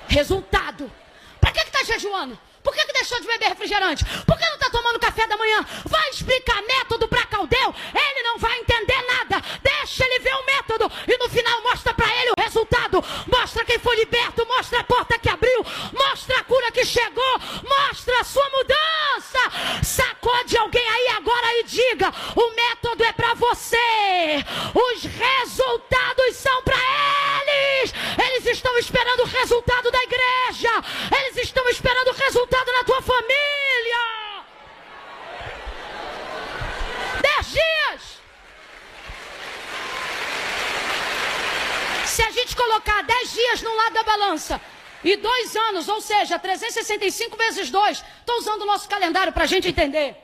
Resultado. Para que tá jejuando? Por que deixou de beber refrigerante? Por que não está tomando café da manhã? Vai explicar método para caldeu, ele não vai entender nada. Deixa ele ver o método e no final mostra para ele o resultado. Mostra quem foi liberto, mostra a porta que abriu, mostra a cura que chegou, mostra a sua mudança. Sacode alguém aí agora e diga, o método é para você, os resultados são para eles. Eles estão esperando o resultado da igreja, eles estão esperando o resultado na tua família. 10 dias. Se a gente colocar 10 dias num lado da balança E 2 anos, ou seja, 365 vezes 2. Estou usando o nosso calendário para a gente entender.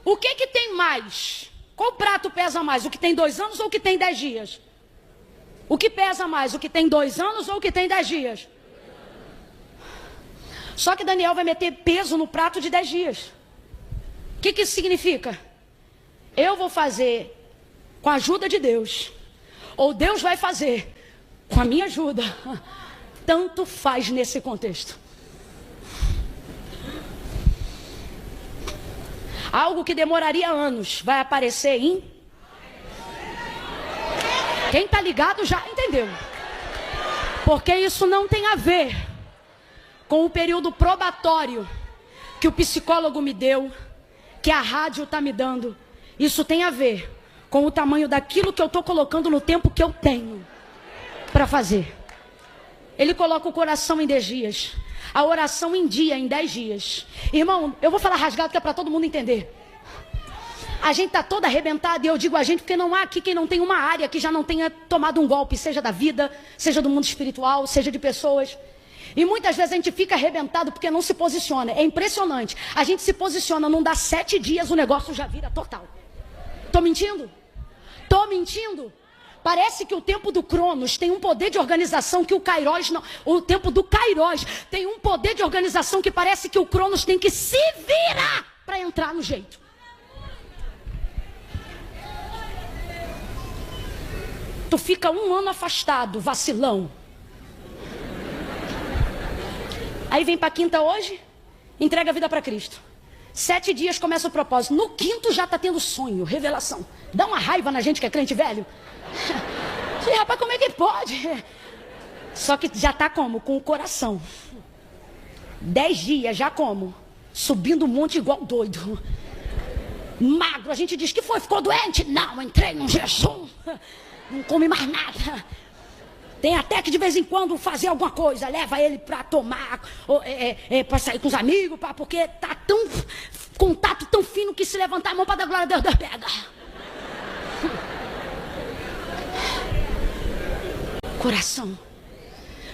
O que tem mais? Qual prato pesa mais? O que tem 2 anos ou o que tem 10 dias? O que pesa mais? O que tem 2 anos ou o que tem 10 dias? Só que Daniel vai meter peso no prato de 10 dias. O que isso significa? Eu vou fazer com a ajuda de Deus, ou Deus vai fazer com a minha ajuda. Tanto faz nesse contexto. Algo que demoraria anos vai aparecer em... Quem está ligado já entendeu. Porque isso não tem a ver com o período probatório que o psicólogo me deu, que a rádio está me dando. Isso tem a ver com o tamanho daquilo que eu estou colocando no tempo que eu tenho para fazer. Ele coloca o coração em 10 dias, a oração em dia, em 10 dias. Irmão, eu vou falar rasgado que é para todo mundo entender. A gente está toda arrebentada, e eu digo a gente porque não há aqui quem não tem uma área que já não tenha tomado um golpe, seja da vida, seja do mundo espiritual, seja de pessoas. E muitas vezes a gente fica arrebentado porque não se posiciona. É impressionante. A gente se posiciona, não dá 7 dias, o negócio já vira total. Tô mentindo? Tô mentindo? Parece que o tempo do Cronos tem um poder de organização que o Kairos não... O tempo do Kairos tem um poder de organização que parece que o Cronos tem que se virar para entrar no jeito. Tu fica 1 ano afastado, vacilão. Aí vem para quinta hoje, entrega a vida para Cristo. 7 dias começa o propósito. No 5º já está tendo sonho, revelação. Dá uma raiva na gente que é crente velho. E, rapaz, como é que pode? Só que já está como? Com o coração. 10 dias já como? Subindo um monte igual doido. Magro, a gente diz que foi, ficou doente? Não, entrei num jejum. Não come mais nada. Tem até que de vez em quando fazer alguma coisa. Leva ele para tomar, para sair com os amigos, porque tá tão contato tão fino que se levantar a mão para dar glória a Deus, Deus pega. Coração.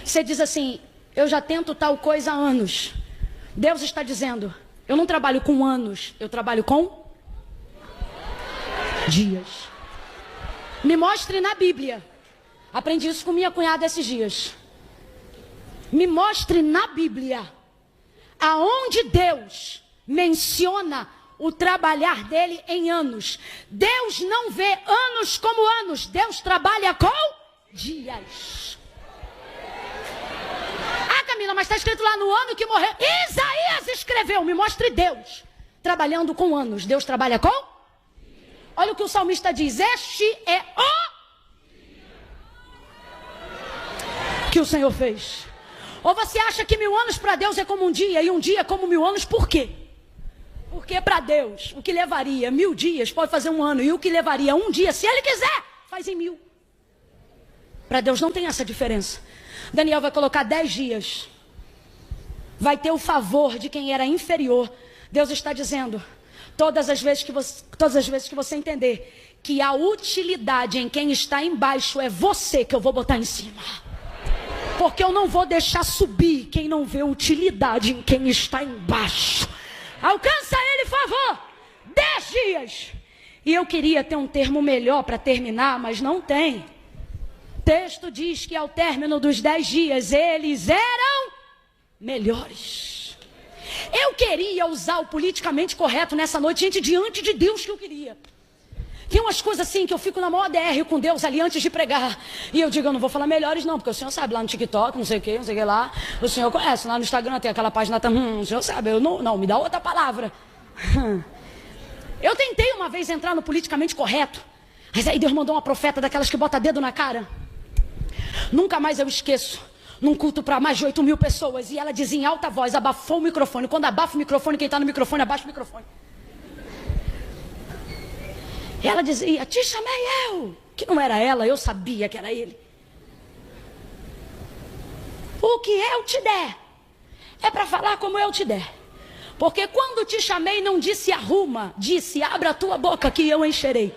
Você diz assim, eu já tento tal coisa há anos. Deus está dizendo, eu não trabalho com anos, eu trabalho com dias. Me mostre na Bíblia. Aprendi isso com minha cunhada esses dias. Me mostre na Bíblia aonde Deus menciona o trabalhar dele em anos. Deus não vê anos como anos. Deus trabalha com dias. Ah, Camila, mas está escrito lá no ano que morreu. Isaías escreveu. Me mostre Deus trabalhando com anos. Deus trabalha com? Olha o que o salmista diz. Este é o que o Senhor fez. Ou você acha que 1000 anos para Deus é como um dia e um dia é como 1000 anos? Por quê? Porque para Deus o que levaria 1000 dias pode fazer 1 ano, e o que levaria 1 dia, se Ele quiser, faz em 1000. Para Deus não tem essa diferença. Daniel vai colocar 10 dias. Vai ter o favor de quem era inferior. Deus está dizendo, todas as vezes que você entender que a utilidade em quem está embaixo é você que eu vou botar em cima. Porque eu não vou deixar subir quem não vê utilidade em quem está embaixo. Alcança ele, favor. 10 dias. E eu queria ter um termo melhor para terminar, mas não tem. O texto diz que ao término dos 10 dias, eles eram melhores. Eu queria usar o politicamente correto nessa noite, gente, diante de Deus que eu queria. Tem umas coisas assim que eu fico na maior DR com Deus ali antes de pregar. E eu digo, eu não vou falar melhores não, porque o senhor sabe lá no TikTok, não sei o que lá. O senhor conhece, lá no Instagram tem aquela página, o senhor sabe, eu não, me dá outra palavra. Eu tentei uma vez entrar no politicamente correto, mas aí Deus mandou uma profeta daquelas que bota dedo na cara. Nunca mais eu esqueço. Num culto para mais de 8.000 pessoas. E ela dizia em alta voz, abafou o microfone. Quando abafa o microfone, quem está no microfone, abaixa o microfone. Ela dizia, te chamei eu. Que não era ela, eu sabia que era ele. O que eu te der é para falar como eu te der. Porque quando te chamei não disse arruma, disse abra a tua boca que eu encherei.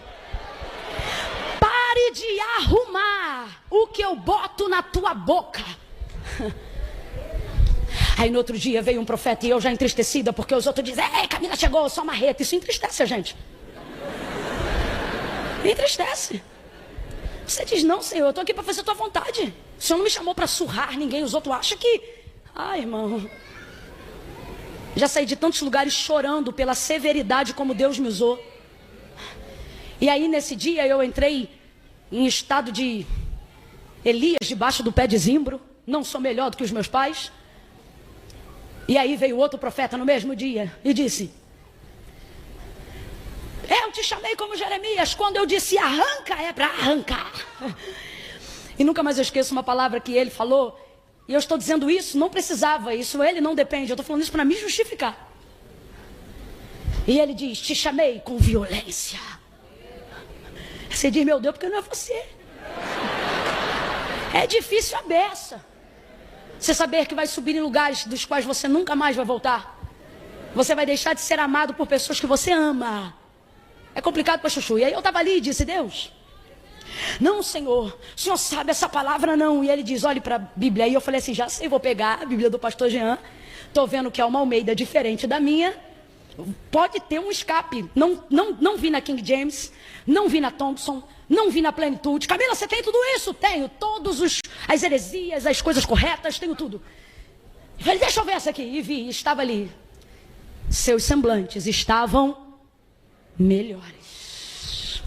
Pare de arrumar o que eu boto na tua boca. Aí no outro dia veio um profeta e eu já entristecida, porque os outros dizem, ei, Camila chegou, só marreta. Isso entristece a gente. Entristece. Você diz, não, Senhor, eu estou aqui para fazer a tua vontade. O Senhor não me chamou para surrar ninguém. Os outros acham que... Ai, irmão. Já saí de tantos lugares chorando pela severidade como Deus me usou. E aí nesse dia eu entrei em estado de Elias debaixo do pé de zimbro. Não sou melhor do que os meus pais. E aí veio outro profeta no mesmo dia e disse, eu te chamei como Jeremias, quando eu disse arranca, é para arrancar. E nunca mais eu esqueço uma palavra que ele falou, e eu estou dizendo isso, não precisava, isso ele não depende, eu estou falando isso para me justificar. E ele diz, te chamei com violência. Você diz, meu Deus, porque não é você. É difícil a beça. Você saber que vai subir em lugares dos quais você nunca mais vai voltar. Você vai deixar de ser amado por pessoas que você ama. É complicado para chuchu. E aí eu estava ali e disse, Deus, não, Senhor, o Senhor sabe essa palavra não. E ele diz, olhe para a Bíblia. E eu falei assim, já sei, vou pegar a Bíblia do pastor Jean. Estou vendo que é uma Almeida diferente da minha. Pode ter um escape. Não vi na King James, não vi na Thompson, não vi na Plenitude. Camila, você tem tudo isso? Tenho, as heresias, as coisas corretas, tenho tudo. Eu falei, deixa eu ver essa aqui. E vi, estava ali. Seus semblantes estavam melhores.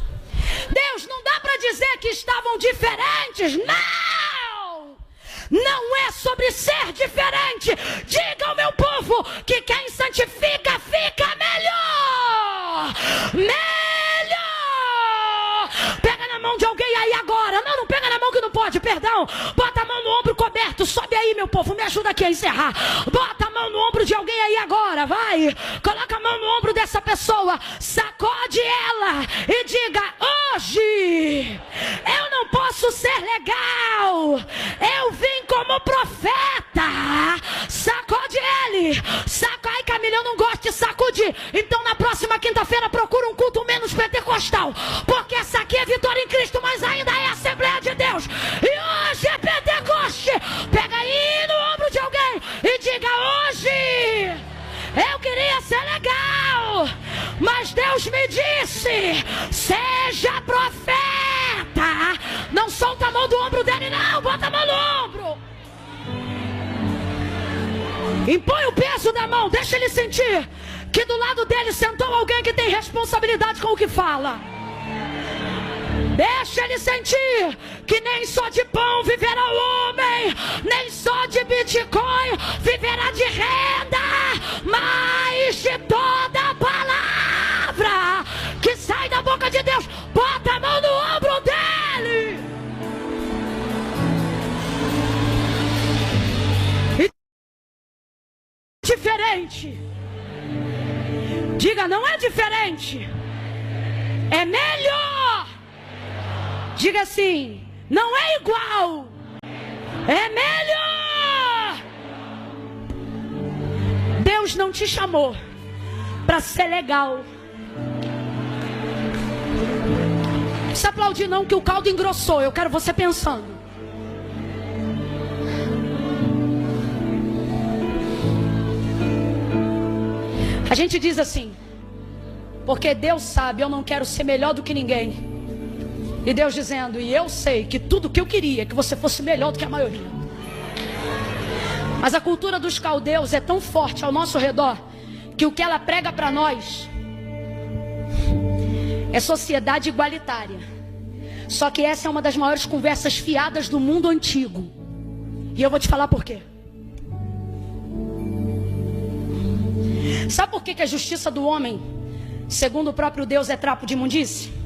Deus, não dá para dizer que estavam diferentes. Não! Não é sobre ser diferente. Diga ao meu povo que quem santifica fica melhor. Melhor! Pega na mão de alguém aí agora. Não pega na mão que não pode, perdão. Bota a mão no ombro coberto. Sobe aí, meu povo, me ajuda aqui a encerrar. Bota a mão no ombro de alguém aí agora, vai. Coloca a mão no ombro dessa pessoa. Sacode ela e diga, hoje eu não posso ser legal. Eu vim como profeta. Sacode ele. Ai, Camila, eu não gosto de sacudir. Então na próxima quinta-feira procura um culto menos pentecostal. Porque essa aqui é Vitória em Cristo, mas ainda é Assembleia de Deus. E hoje é Pentecoste. Pega aí no ombro de alguém e diga, hoje eu queria ser legal, mas Deus me disse, seja profeta. Não solta a mão do ombro dele não, bota a mão no ombro. Impõe o peso da mão, deixa ele sentir que do lado dele sentou alguém que tem responsabilidade com o que fala. Deixa ele sentir que nem só de pão viverá o homem, nem só de Bitcoin viverá de renda, mas de toda palavra que sai da boca de Deus. Bota a mão no ombro dele. E diferente. Diga, não é diferente. É melhor. Diga assim, não é igual, é melhor. Deus não te chamou para ser legal. Não precisa aplaudir não, que o caldo engrossou. Eu quero você pensando. A gente diz assim, porque Deus sabe, eu não quero ser melhor do que ninguém. E Deus dizendo, e eu sei que tudo que eu queria, que você fosse melhor do que a maioria. Mas a cultura dos caldeus é tão forte ao nosso redor, que o que ela prega para nós é sociedade igualitária. Só que essa é uma das maiores conversas fiadas do mundo antigo. E eu vou te falar por quê. Sabe por que a justiça do homem, segundo o próprio Deus, é trapo de imundície?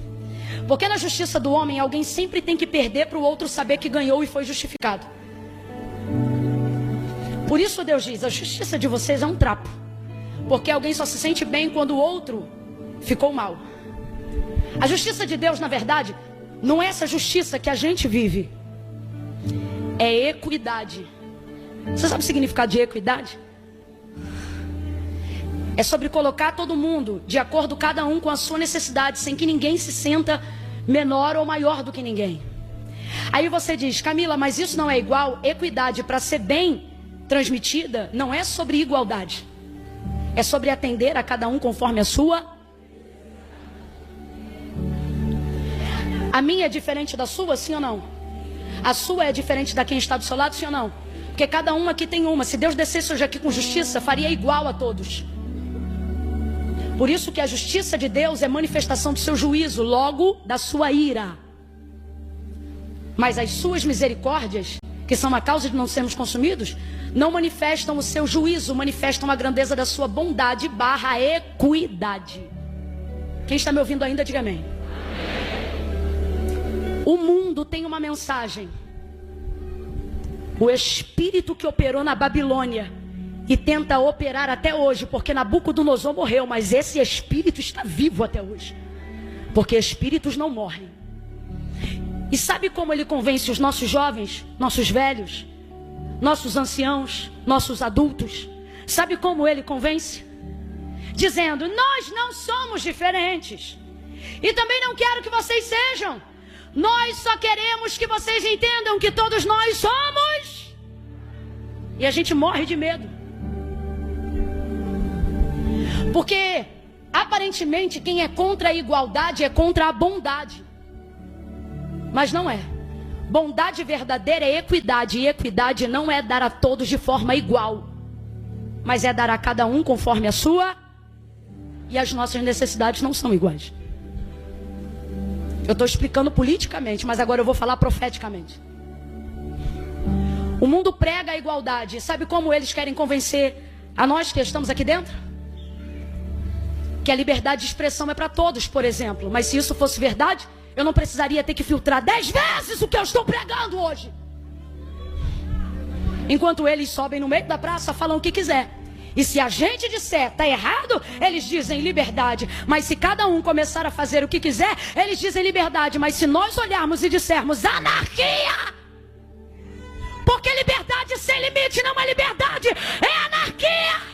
Porque na justiça do homem, alguém sempre tem que perder para o outro saber que ganhou e foi justificado. Por isso Deus diz, a justiça de vocês é um trapo. Porque alguém só se sente bem quando o outro ficou mal. A justiça de Deus, na verdade, não é essa justiça que a gente vive. É equidade. Você sabe o significado de equidade? É sobre colocar todo mundo de acordo cada um com a sua necessidade, sem que ninguém se sinta menor ou maior do que ninguém. Aí você diz, Camila, mas isso não é igual? Equidade, para ser bem, transmitida não é sobre igualdade. É sobre atender a cada um conforme a sua. A minha é diferente da sua, sim ou não? A sua é diferente da quem está do seu lado, sim ou não? Porque cada um aqui tem uma. Se Deus descesse hoje aqui com justiça, faria igual a todos. Por isso que a justiça de Deus é manifestação do seu juízo, logo da sua ira. Mas as suas misericórdias, que são a causa de não sermos consumidos, não manifestam o seu juízo, manifestam a grandeza da sua bondade / equidade. Quem está me ouvindo ainda, diga amém. O mundo tem uma mensagem. O espírito que operou na Babilônia e tenta operar até hoje, porque Nabucodonosor morreu, mas esse espírito está vivo até hoje, porque espíritos não morrem. E sabe como ele convence os nossos jovens, nossos velhos, nossos anciãos, nossos adultos? Sabe como ele convence? Dizendo: nós não somos diferentes, e também não quero que vocês sejam. Nós só queremos que vocês entendam que todos nós somos. E a gente morre de medo, porque aparentemente quem é contra a igualdade é contra a bondade. Mas não é. Bondade verdadeira é equidade. E equidade não é dar a todos de forma igual, mas é dar a cada um conforme a sua. E as nossas necessidades não são iguais. Eu estou explicando politicamente, mas agora eu vou falar profeticamente. O mundo prega a igualdade. Sabe como eles querem convencer a nós que estamos aqui dentro? Que a liberdade de expressão é para todos, por exemplo. Mas se isso fosse verdade, eu não precisaria ter que filtrar 10 vezes o que eu estou pregando hoje. Enquanto eles sobem no meio da praça, falam o que quiser. E se a gente disser tá errado, eles dizem liberdade. Mas se cada um começar a fazer o que quiser, eles dizem liberdade. Mas se nós olharmos e dissermos anarquia, porque liberdade sem limite não é liberdade, é anarquia.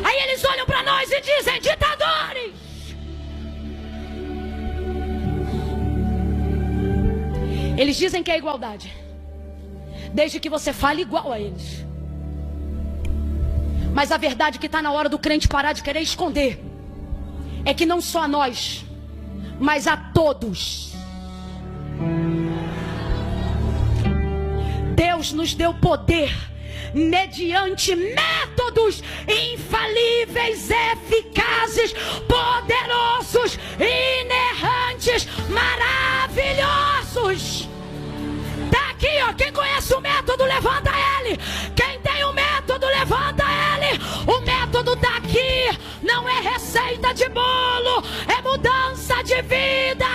Aí eles olham para nós e dizem ditadores. Eles dizem que é igualdade, desde que você fale igual a eles. Mas a verdade é que está na hora do crente parar de querer esconder é que não só a nós, mas a todos, Deus nos deu poder mediante métodos infalíveis, eficazes, poderosos, inerrantes, maravilhosos. Tá aqui, ó. Quem conhece o método, levanta ele. Quem tem o método, levanta ele. O método tá aqui. Não é receita de bolo, é mudança de vida.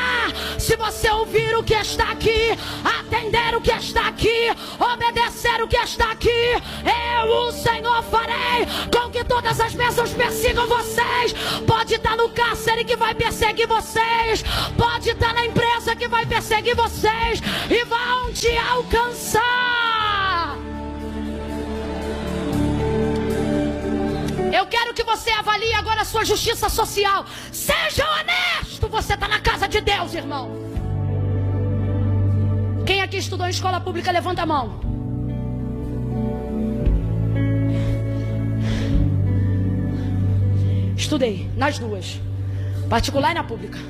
Se você ouvir o que está aqui, atender o que está aqui, obedecer o que está aqui, eu, o Senhor, farei com que todas as bênçãos persigam vocês. Pode estar no cárcere que vai perseguir vocês, pode estar na empresa que vai perseguir vocês e vão te alcançar. Eu quero que você avalie agora a sua justiça social. Seja honesto, você está na casa de Deus, irmão. Quem aqui estudou em escola pública, levanta a mão. Estudei nas duas, particular e na pública.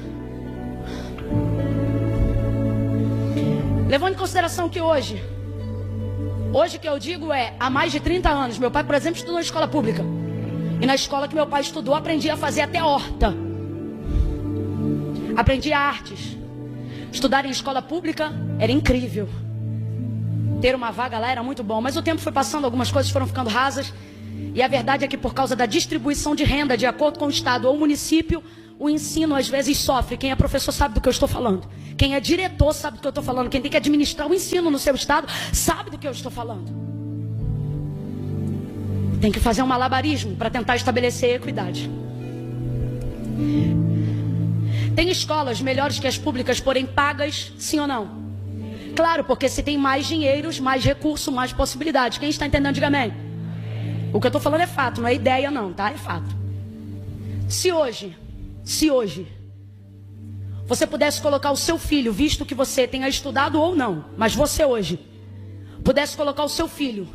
Levando em consideração que hoje que eu digo há mais de 30 anos, meu pai, por exemplo, estudou em escola pública. E na escola que meu pai estudou, aprendi a fazer até horta. Aprendi artes. Estudar em escola pública era incrível. Ter uma vaga lá era muito bom. Mas o tempo foi passando, algumas coisas foram ficando rasas. E a verdade é que por causa da distribuição de renda, de acordo com o estado ou o município, o ensino às vezes sofre. Quem é professor sabe do que eu estou falando. Quem é diretor sabe do que eu estou falando. Quem tem que administrar o ensino no seu estado sabe do que eu estou falando. Tem que fazer um malabarismo para tentar estabelecer equidade. Tem escolas melhores que as públicas, porém pagas, sim ou não? Claro, porque se tem mais dinheiros, mais recurso, mais possibilidades. Quem está entendendo, diga amém. O que eu estou falando é fato, não é ideia não, tá? É fato. Se hoje você pudesse colocar o seu filho, visto que você tenha estudado ou não, mas você hoje pudesse colocar o seu filho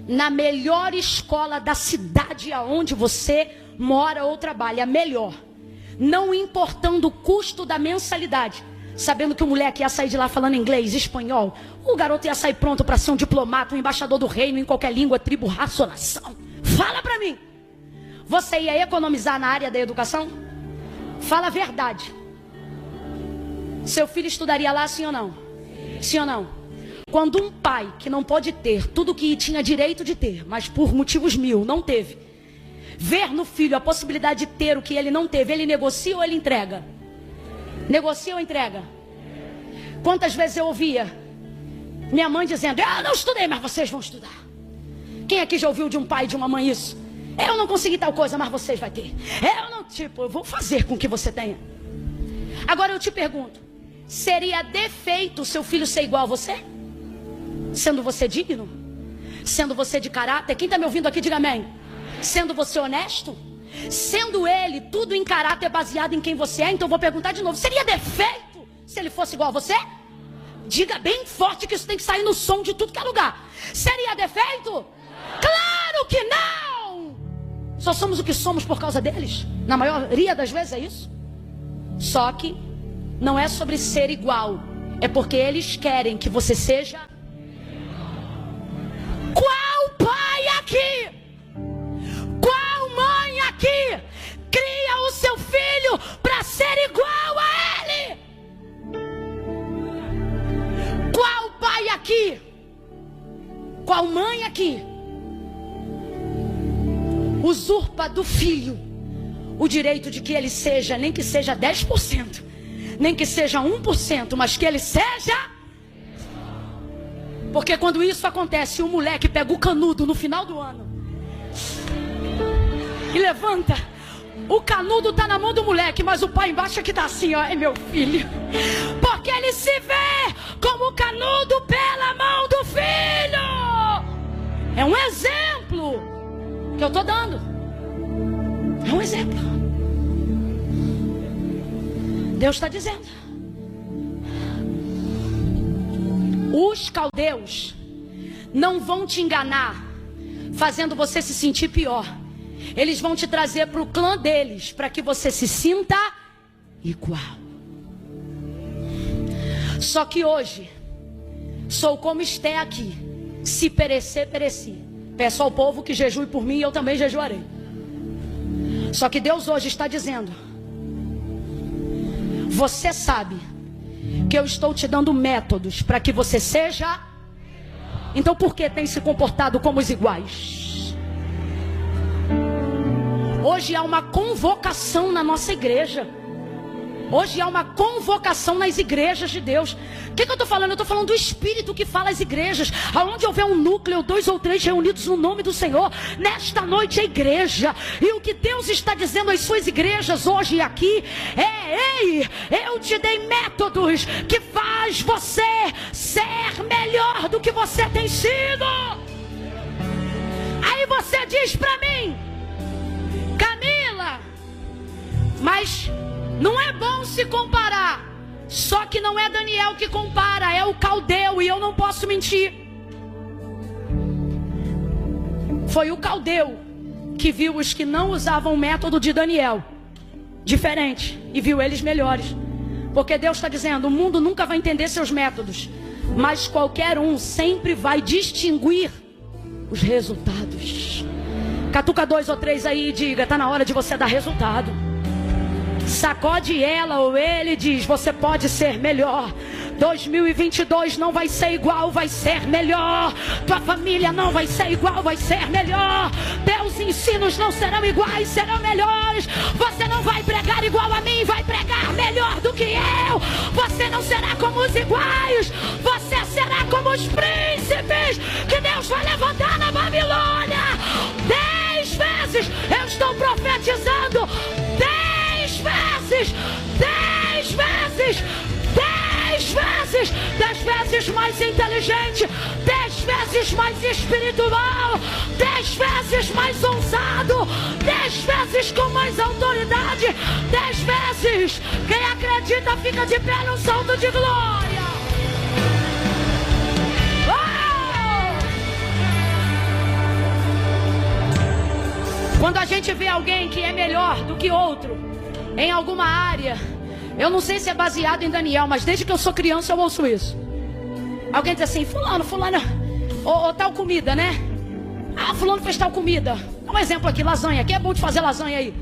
na melhor escola da cidade aonde você mora ou trabalha, melhor, não importando o custo da mensalidade, sabendo que o moleque ia sair de lá falando inglês, espanhol, o garoto ia sair pronto para ser um diplomata, um embaixador do reino em qualquer língua, tribo, raça ou nação. Fala para mim, você ia economizar na área da educação? Fala a verdade. Seu filho estudaria lá, sim ou não? Sim ou não? Quando um pai que não pode ter tudo que tinha direito de ter, mas por motivos mil não teve, ver no filho a possibilidade de ter o que ele não teve, ele negocia ou ele entrega? Negocia ou entrega? Quantas vezes eu ouvia minha mãe dizendo: eu não estudei, mas vocês vão estudar. Quem aqui já ouviu de um pai e de uma mãe isso? Eu não consegui tal coisa, mas vocês vão ter. Eu vou fazer com que você tenha. Agora eu te pergunto, seria defeito seu filho ser igual a você? Sendo você digno? Sendo você de caráter? Quem está me ouvindo aqui, diga amém. Sendo você honesto? Sendo ele tudo em caráter baseado em quem você é? Então eu vou perguntar de novo, seria defeito se ele fosse igual a você? Diga bem forte que isso tem que sair no som de tudo que é lugar. Seria defeito? Claro que não! Só somos o que somos por causa deles. Na maioria das vezes é isso. Só que não é sobre ser igual, é porque eles querem que você seja. Qual pai aqui, qual mãe aqui cria o seu filho para ser igual a ele? Qual pai aqui, qual mãe aqui usurpa do filho o direito de que ele seja, nem que seja 10%, nem que seja 1%, mas que ele seja? Porque quando isso acontece, o moleque pega o canudo no final do ano e levanta. O canudo está na mão do moleque, mas o pai embaixo é que está assim, ó, é meu filho. Porque ele se vê como o canudo pela mão do filho. É um exemplo que eu estou dando. É um exemplo. Deus está dizendo. Os caldeus não vão te enganar, fazendo você se sentir pior. Eles vão te trazer para o clã deles, para que você se sinta igual. Só que hoje, sou como Esté aqui. Se perecer, pereci. Peço ao povo que jejue por mim e eu também jejuarei. Só que Deus hoje está dizendo: você sabe que eu estou te dando métodos para que você seja. Então por que tem se comportado como os iguais? Hoje há uma convocação na nossa igreja. Hoje há uma convocação nas igrejas de Deus. O que eu estou falando? Eu estou falando do Espírito que fala às igrejas. Aonde houver um núcleo, 2 ou 3 reunidos no nome do Senhor, nesta noite é igreja. E o que Deus está dizendo às suas igrejas hoje e aqui é: ei, eu te dei métodos que faz você ser melhor do que você tem sido. Aí você diz para mim: Camila, mas não é bom se comparar. Só que não é Daniel que compara, é o caldeu, e eu não posso mentir. Foi o caldeu que viu os que não usavam o método de Daniel diferente e viu eles melhores. Porque Deus está dizendo: o mundo nunca vai entender seus métodos, mas qualquer um sempre vai distinguir os resultados. Catuca 2 ou 3 aí e diga: está na hora de você dar resultado. Sacode ela ou ele e diz: você pode ser melhor. 2022 não vai ser igual, vai ser melhor. Tua família não vai ser igual, vai ser melhor. Teus ensinos não serão iguais, serão melhores. Você não vai pregar igual a mim, vai pregar melhor do que eu. Você não será como os iguais, você será como os príncipes que Deus vai levantar na Babilônia. 10 vezes eu estou profetizando. 10 vezes, 10 vezes, 10 vezes, 10 vezes mais inteligente, 10 vezes mais espiritual, 10 vezes mais ousado, 10 vezes com mais autoridade, 10 vezes. Quem acredita fica de pé no salto de glória. Oh! Quando a gente vê alguém que é melhor do que outro em alguma área, eu não sei se é baseado em Daniel, mas desde que eu sou criança eu ouço isso. Alguém diz assim: fulano, ou tal comida, né? Ah, fulano fez tal comida. Dá um exemplo aqui, lasanha. Quem é bom de fazer lasanha aí?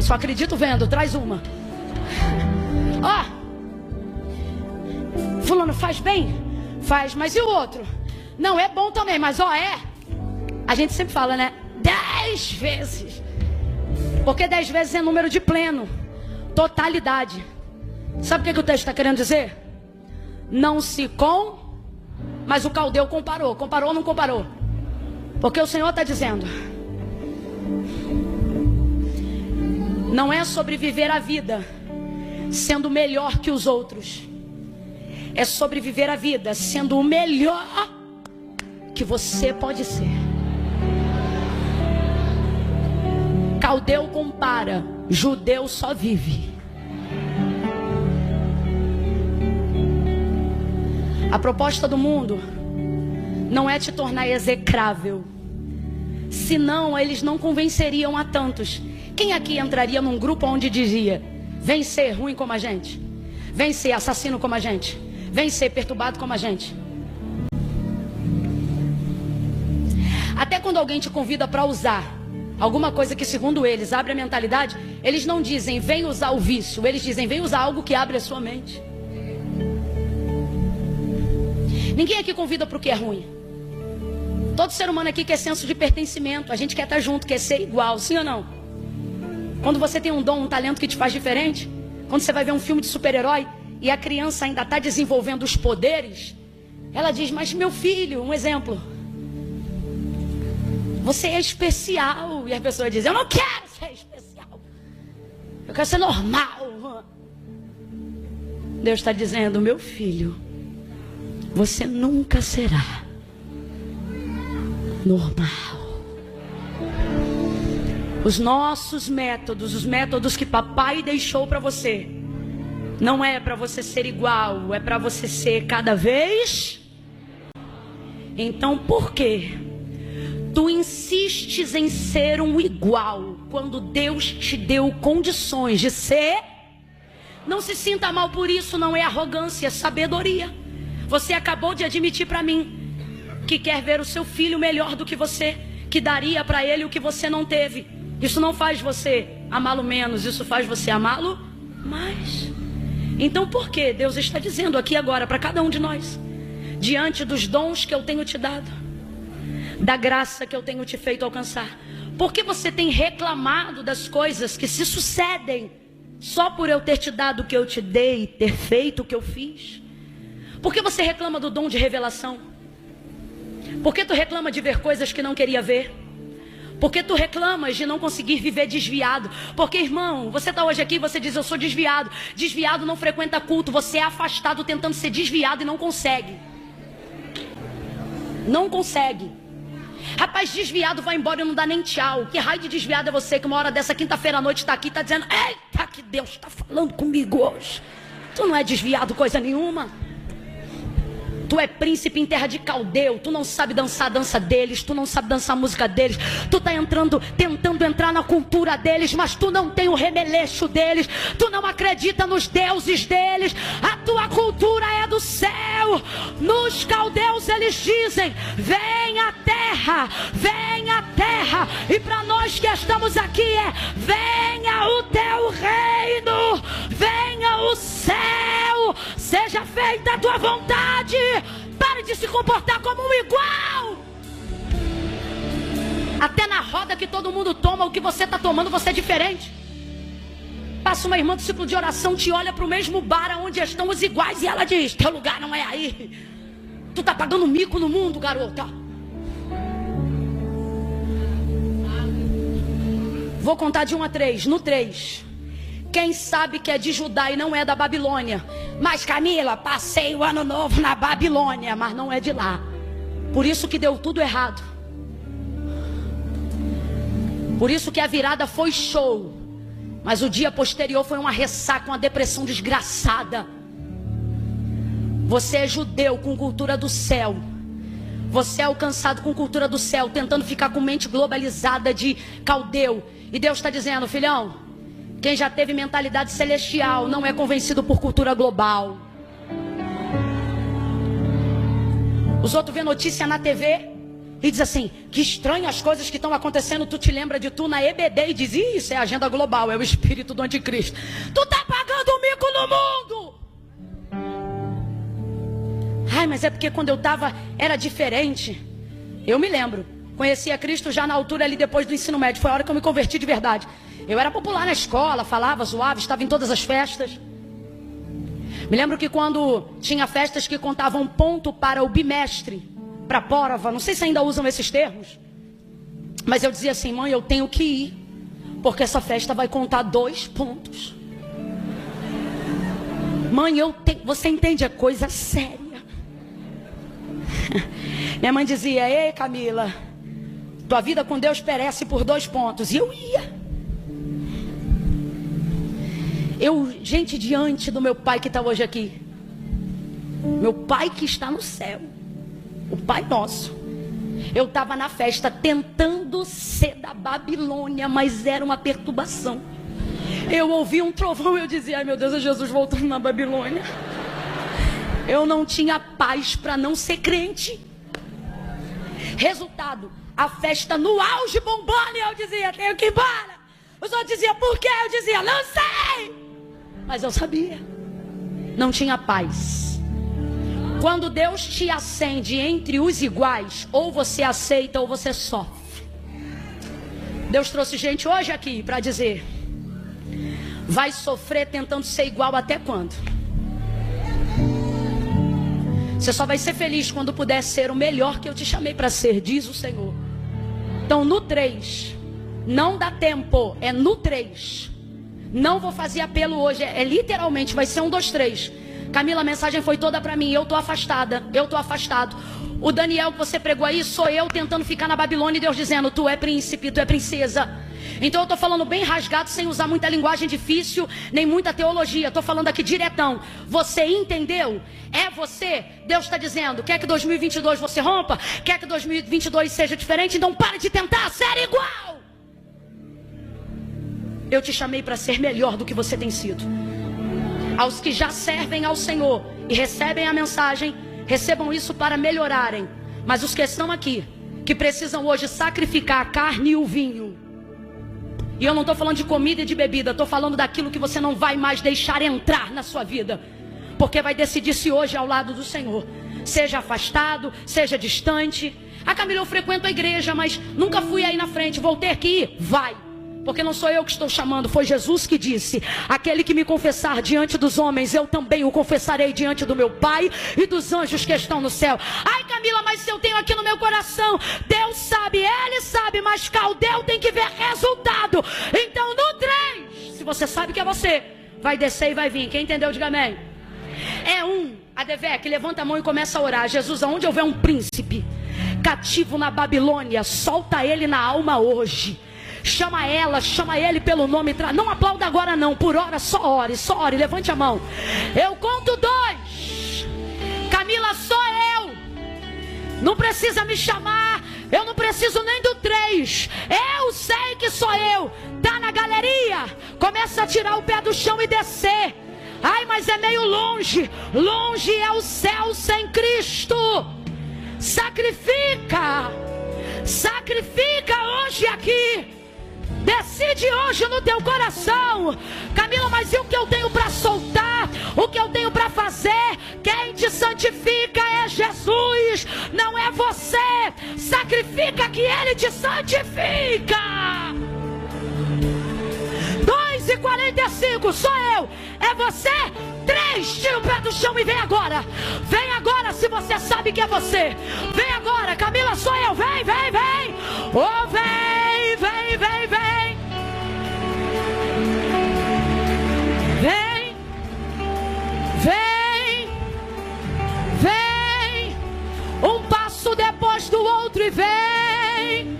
Só acredito vendo, traz uma. Ó, fulano faz bem? Faz, mas e o outro? Não, é bom também, mas ó, a gente sempre fala, né? 10 vezes. Porque 10 vezes é número de pleno, totalidade. Sabe o que o texto está querendo dizer? Não se mas o caldeu comparou. Comparou ou não comparou? Porque o Senhor está dizendo: não é sobre viver a vida sendo melhor que os outros. É sobre viver a vida sendo o melhor que você pode ser. Caldeu compara, judeu só vive. A proposta do mundo não é te tornar execrável, senão eles não convenceriam a tantos. Quem aqui entraria num grupo onde dizia: vem ser ruim como a gente, vem ser assassino como a gente, vem ser perturbado como a gente? Até quando alguém te convida para usar alguma coisa que segundo eles abre a mentalidade, eles não dizem vem usar o vício, eles dizem vem usar algo que abre a sua mente. Ninguém aqui convida para o que é ruim. Todo ser humano aqui quer senso de pertencimento. A gente quer estar junto, quer ser igual, sim ou não? Quando você tem um dom, um talento que te faz diferente, quando você vai ver um filme de super-herói e a criança ainda está desenvolvendo os poderes, ela diz: mas meu filho, um exemplo, você é especial. E a pessoa diz: eu não quero ser especial, eu quero ser normal. Deus está dizendo: meu filho, você nunca será normal. Os nossos métodos, os métodos que papai deixou para você, não é para você ser igual, é para você ser cada vez. Então por que tu insistes em ser um igual quando Deus te deu condições de ser? Não se sinta mal por isso, não é arrogância, é sabedoria. Você acabou de admitir para mim que quer ver o seu filho melhor do que você, que daria para ele o que você não teve. Isso não faz você amá-lo menos, isso faz você amá-lo mais. Então por que Deus está dizendo aqui agora para cada um de nós, diante dos dons que eu tenho te dado, da graça que eu tenho te feito alcançar, por que você tem reclamado das coisas que se sucedem só por eu ter te dado o que eu te dei, ter feito o que eu fiz? Por que você reclama do dom de revelação? Por que tu reclama de ver coisas que não queria ver? Por que tu reclamas de não conseguir viver desviado? Porque, irmão, você está hoje aqui e você diz: eu sou desviado. Desviado não frequenta culto. Você é afastado tentando ser desviado e não consegue. Não consegue. Rapaz, desviado vai embora e não dá nem tchau. Que raio de desviado é você que uma hora dessa quinta-feira à noite está aqui e está dizendo: eita, que Deus está falando comigo hoje. Tu não é desviado coisa nenhuma. Tu é príncipe em terra de Caldeu. Tu não sabe dançar a dança deles. Tu não sabe dançar a música deles. Tu está tentando entrar na cultura deles, mas tu não tem o remeleixo deles. Tu não acredita nos deuses deles. A tua cultura é do céu. Nos caldeus eles dizem: vem a terra, vem a terra. E para nós que estamos aqui é: venha o teu reino, venha o céu, seja feita a tua vontade. Pare de se comportar como um igual. Até na roda que todo mundo toma, o que você está tomando, você é diferente. Passa uma irmã do ciclo de oração, te olha para o mesmo bar onde estão os iguais e ela diz: teu lugar não é aí. Tu está pagando mico no mundo, garota. Vou contar de 1 a 3. No 3, quem sabe que é de Judá e não é da Babilônia? Mas Camila, passei o ano novo na Babilônia, mas não é de lá. Por isso que deu tudo errado. Por isso que a virada foi show, mas o dia posterior foi uma ressaca, uma depressão desgraçada. Você é judeu com cultura do céu. Você é alcançado com cultura do céu, tentando ficar com mente globalizada de caldeu. E Deus está dizendo, filhão, quem já teve mentalidade celestial não é convencido por cultura global. Os outros vêem notícia na TV e diz assim, que estranho as coisas que estão acontecendo. Tu te lembra de tu na EBD e diz, isso é a agenda global, é o espírito do anticristo. Tu tá pagando um mico no mundo. Ai, mas é porque quando eu estava era diferente. Eu me lembro, conheci a Cristo já na altura ali depois do ensino médio. Foi a hora que eu me converti de verdade. Eu era popular na escola, falava, zoava, estava em todas as festas. Me lembro que quando tinha festas que contavam ponto para o bimestre, para a prova, não sei se ainda usam esses termos, mas eu dizia assim, mãe, eu tenho que ir, porque essa festa vai contar 2 pontos. Mãe, você entende, é coisa séria. Minha mãe dizia, ei Camila, tua vida com Deus perece por 2 pontos. E eu ia. Gente, diante do meu pai que está hoje aqui, meu pai que está no céu, o Pai Nosso, eu estava na festa tentando ser da Babilônia, mas era uma perturbação. Eu ouvi um trovão e eu dizia, ai meu Deus, é Jesus voltando na Babilônia. Eu não tinha paz para não ser crente. Resultado, a festa no auge bombando e eu dizia, tenho que ir embora. Os outros diziam, por quê? Eu dizia, não sei. Mas eu sabia. Não tinha paz. Quando Deus te acende entre os iguais, ou você aceita ou você sofre. Deus trouxe gente hoje aqui para dizer, vai sofrer tentando ser igual até quando? Você só vai ser feliz quando puder ser o melhor que eu te chamei para ser, diz o Senhor. Então no 3, não dá tempo, é no 3. Não vou fazer apelo hoje, é literalmente, vai ser 1, 2, 3. Camila, a mensagem foi toda para mim, eu tô afastada, eu tô afastado. O Daniel que você pregou aí, sou eu tentando ficar na Babilônia e Deus dizendo, tu é príncipe, tu é princesa. Então eu tô falando bem rasgado, sem usar muita linguagem difícil, nem muita teologia. Tô falando aqui diretão. Você entendeu? É você. Deus está dizendo, quer que 2022 você rompa? Quer que 2022 seja diferente? Então pare de tentar ser igual. Eu te chamei para ser melhor do que você tem sido. Aos que já servem ao Senhor e recebem a mensagem, recebam isso para melhorarem. Mas os que estão aqui, que precisam hoje sacrificar a carne e o vinho. E eu não estou falando de comida e de bebida, estou falando daquilo que você não vai mais deixar entrar na sua vida. Porque vai decidir se hoje é ao lado do Senhor. Seja afastado, seja distante. Ah, Camila, eu frequento a igreja, mas nunca fui aí na frente, vou ter que ir? Vai. Porque não sou eu que estou chamando, foi Jesus que disse, aquele que me confessar diante dos homens, eu também o confessarei diante do meu Pai e dos anjos que estão no céu. Ai Camila, mas se eu tenho aqui no meu coração, Deus sabe, Ele sabe, mas caldeu tem que ver resultado. Então no 3, se você sabe que é você, vai descer e vai vir. Quem entendeu, diga amém. É 1, a Devec, levanta a mão e começa a orar. Jesus, aonde houver um príncipe cativo na Babilônia, solta ele na alma hoje. Chama ela, chama ele pelo nome. Não aplauda agora não, por hora só ore, levante a mão. Eu conto 2. Camila, sou eu. Não precisa me chamar, eu não preciso nem do 3. Eu sei que sou eu. Tá na galeria, começa a tirar o pé do chão e descer. Ai, mas é meio longe. Longe é o céu sem Cristo. Sacrifica hoje aqui. Decide hoje no teu coração. Camila, mas e o que eu tenho para soltar? O que eu tenho para fazer? Quem te santifica é Jesus, não é você. Sacrifica que Ele te santifica. 2h45, sou eu. É você? 3, tira o pé do chão e vem agora. Vem agora se você sabe que é você. Vem agora, Camila, sou eu. Vem. Oh, vem. Vem. Um passo depois do outro e vem.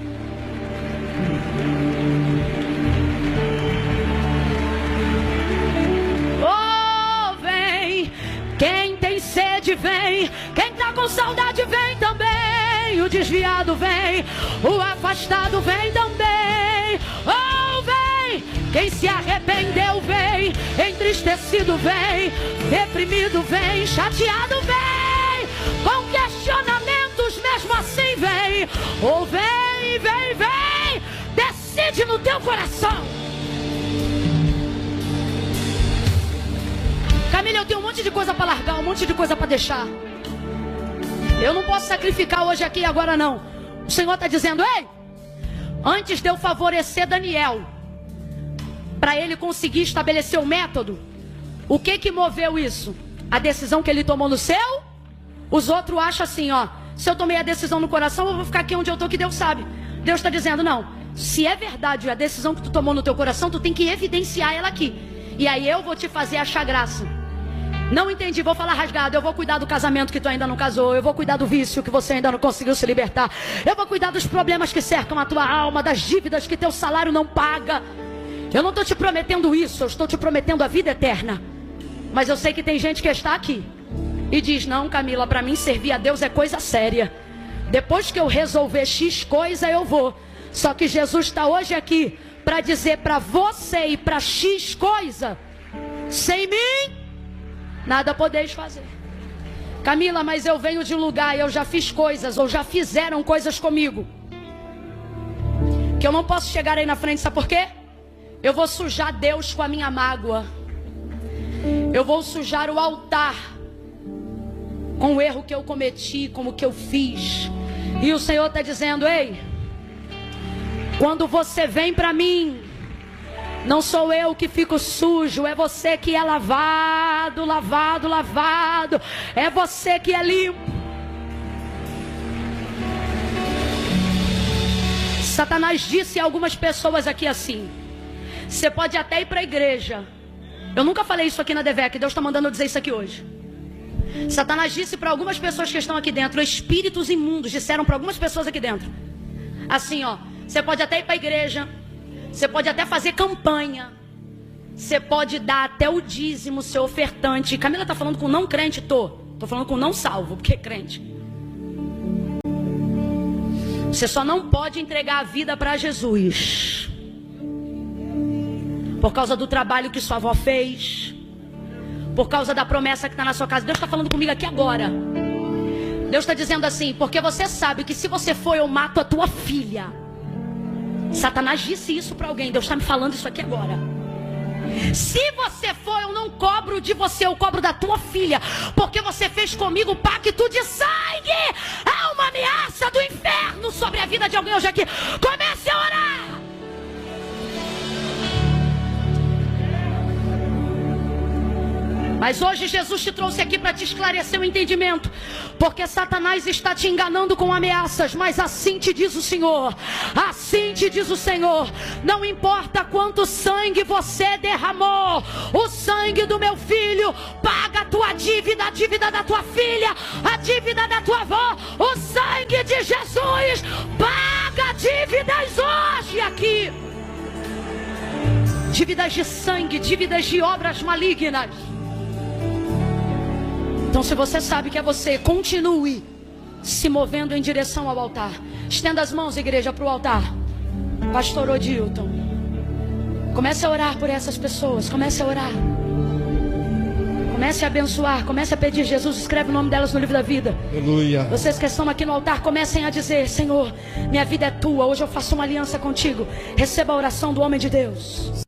Oh, vem. Quem tem sede, vem. Quem tá com saudade, vem também. vem, o desviado vem, o afastado vem também. Oh, vem, quem se arrependeu vem, entristecido vem, deprimido vem, chateado vem, com questionamentos mesmo assim vem. Oh, vem, vem, vem, decide no teu coração. Camila, eu tenho um monte de coisa para largar, um monte de coisa para deixar. Eu não posso sacrificar hoje aqui e agora não. O Senhor está dizendo: ei, antes de eu favorecer Daniel, para ele conseguir estabelecer o método, o que moveu isso? A decisão que ele tomou no seu? Os outros acham assim, ó, se eu tomei a decisão no coração, eu vou ficar aqui onde eu estou, que Deus sabe. Deus está dizendo: não, se é verdade a decisão que tu tomou no teu coração, tu tem que evidenciar ela aqui. E aí eu vou te fazer achar graça. Não entendi, vou falar rasgado. Eu vou cuidar do casamento que tu ainda não casou. Eu vou cuidar do vício que você ainda não conseguiu se libertar. Eu vou cuidar dos problemas que cercam a tua alma, das dívidas que teu salário não paga. Eu não estou te prometendo isso, eu estou te prometendo a vida eterna. Mas eu sei que tem gente que está aqui e diz: não, Camila, para mim servir a Deus é coisa séria. Depois que eu resolver X coisa, eu vou. Só que Jesus está hoje aqui para dizer para você e para X coisa: sem mim nada podeis fazer. Camila, mas eu venho de um lugar, eu já fiz coisas, ou já fizeram coisas comigo, que eu não posso chegar aí na frente, sabe por quê? Eu vou sujar Deus com a minha mágoa. Eu vou sujar o altar com o erro que eu cometi, com o que eu fiz. E o Senhor está dizendo: ei, quando você vem para mim, não sou eu que fico sujo, é você que é lavado, lavado, lavado. É você que é limpo. Satanás disse a algumas pessoas aqui assim: você pode até ir para a igreja. Eu nunca falei isso aqui na DVEC, Deus está mandando eu dizer isso aqui hoje. Satanás disse para algumas pessoas que estão aqui dentro, espíritos imundos disseram para algumas pessoas aqui dentro, assim, ó: você pode até ir para a igreja, você pode até fazer campanha, você pode dar até o dízimo, ser ofertante. Camila está falando com não crente? Tô falando com não salvo, porque é crente. Você só não pode entregar a vida para Jesus por causa do trabalho que sua avó fez, por causa da promessa que está na sua casa. Deus está falando comigo aqui agora. Deus está dizendo assim: porque você sabe que se você for, eu mato a tua filha. Satanás disse isso para alguém. Deus está me falando isso aqui agora. Se você for, eu não cobro de você, eu cobro da tua filha, porque você fez comigo pacto de sangue. É uma ameaça do inferno sobre a vida de alguém hoje aqui. Comece a orar. Mas hoje Jesus te trouxe aqui para te esclarecer o entendimento, porque Satanás está te enganando com ameaças. Mas assim te diz o Senhor, assim te diz o Senhor: não importa quanto sangue você derramou, o sangue do meu filho paga a tua dívida, a dívida da tua filha, a dívida da tua avó. O sangue de Jesus paga dívidas hoje aqui, dívidas de sangue, dívidas de obras malignas. Então, se você sabe que é você, continue se movendo em direção ao altar. Estenda as mãos, igreja, para o altar. Pastor Odilton, comece a orar por essas pessoas. Comece a orar. Comece a abençoar. Comece a pedir. Jesus escreve o nome delas no livro da vida. Aleluia. Vocês que estão aqui no altar, comecem a dizer: Senhor, minha vida é tua. Hoje eu faço uma aliança contigo. Receba a oração do homem de Deus.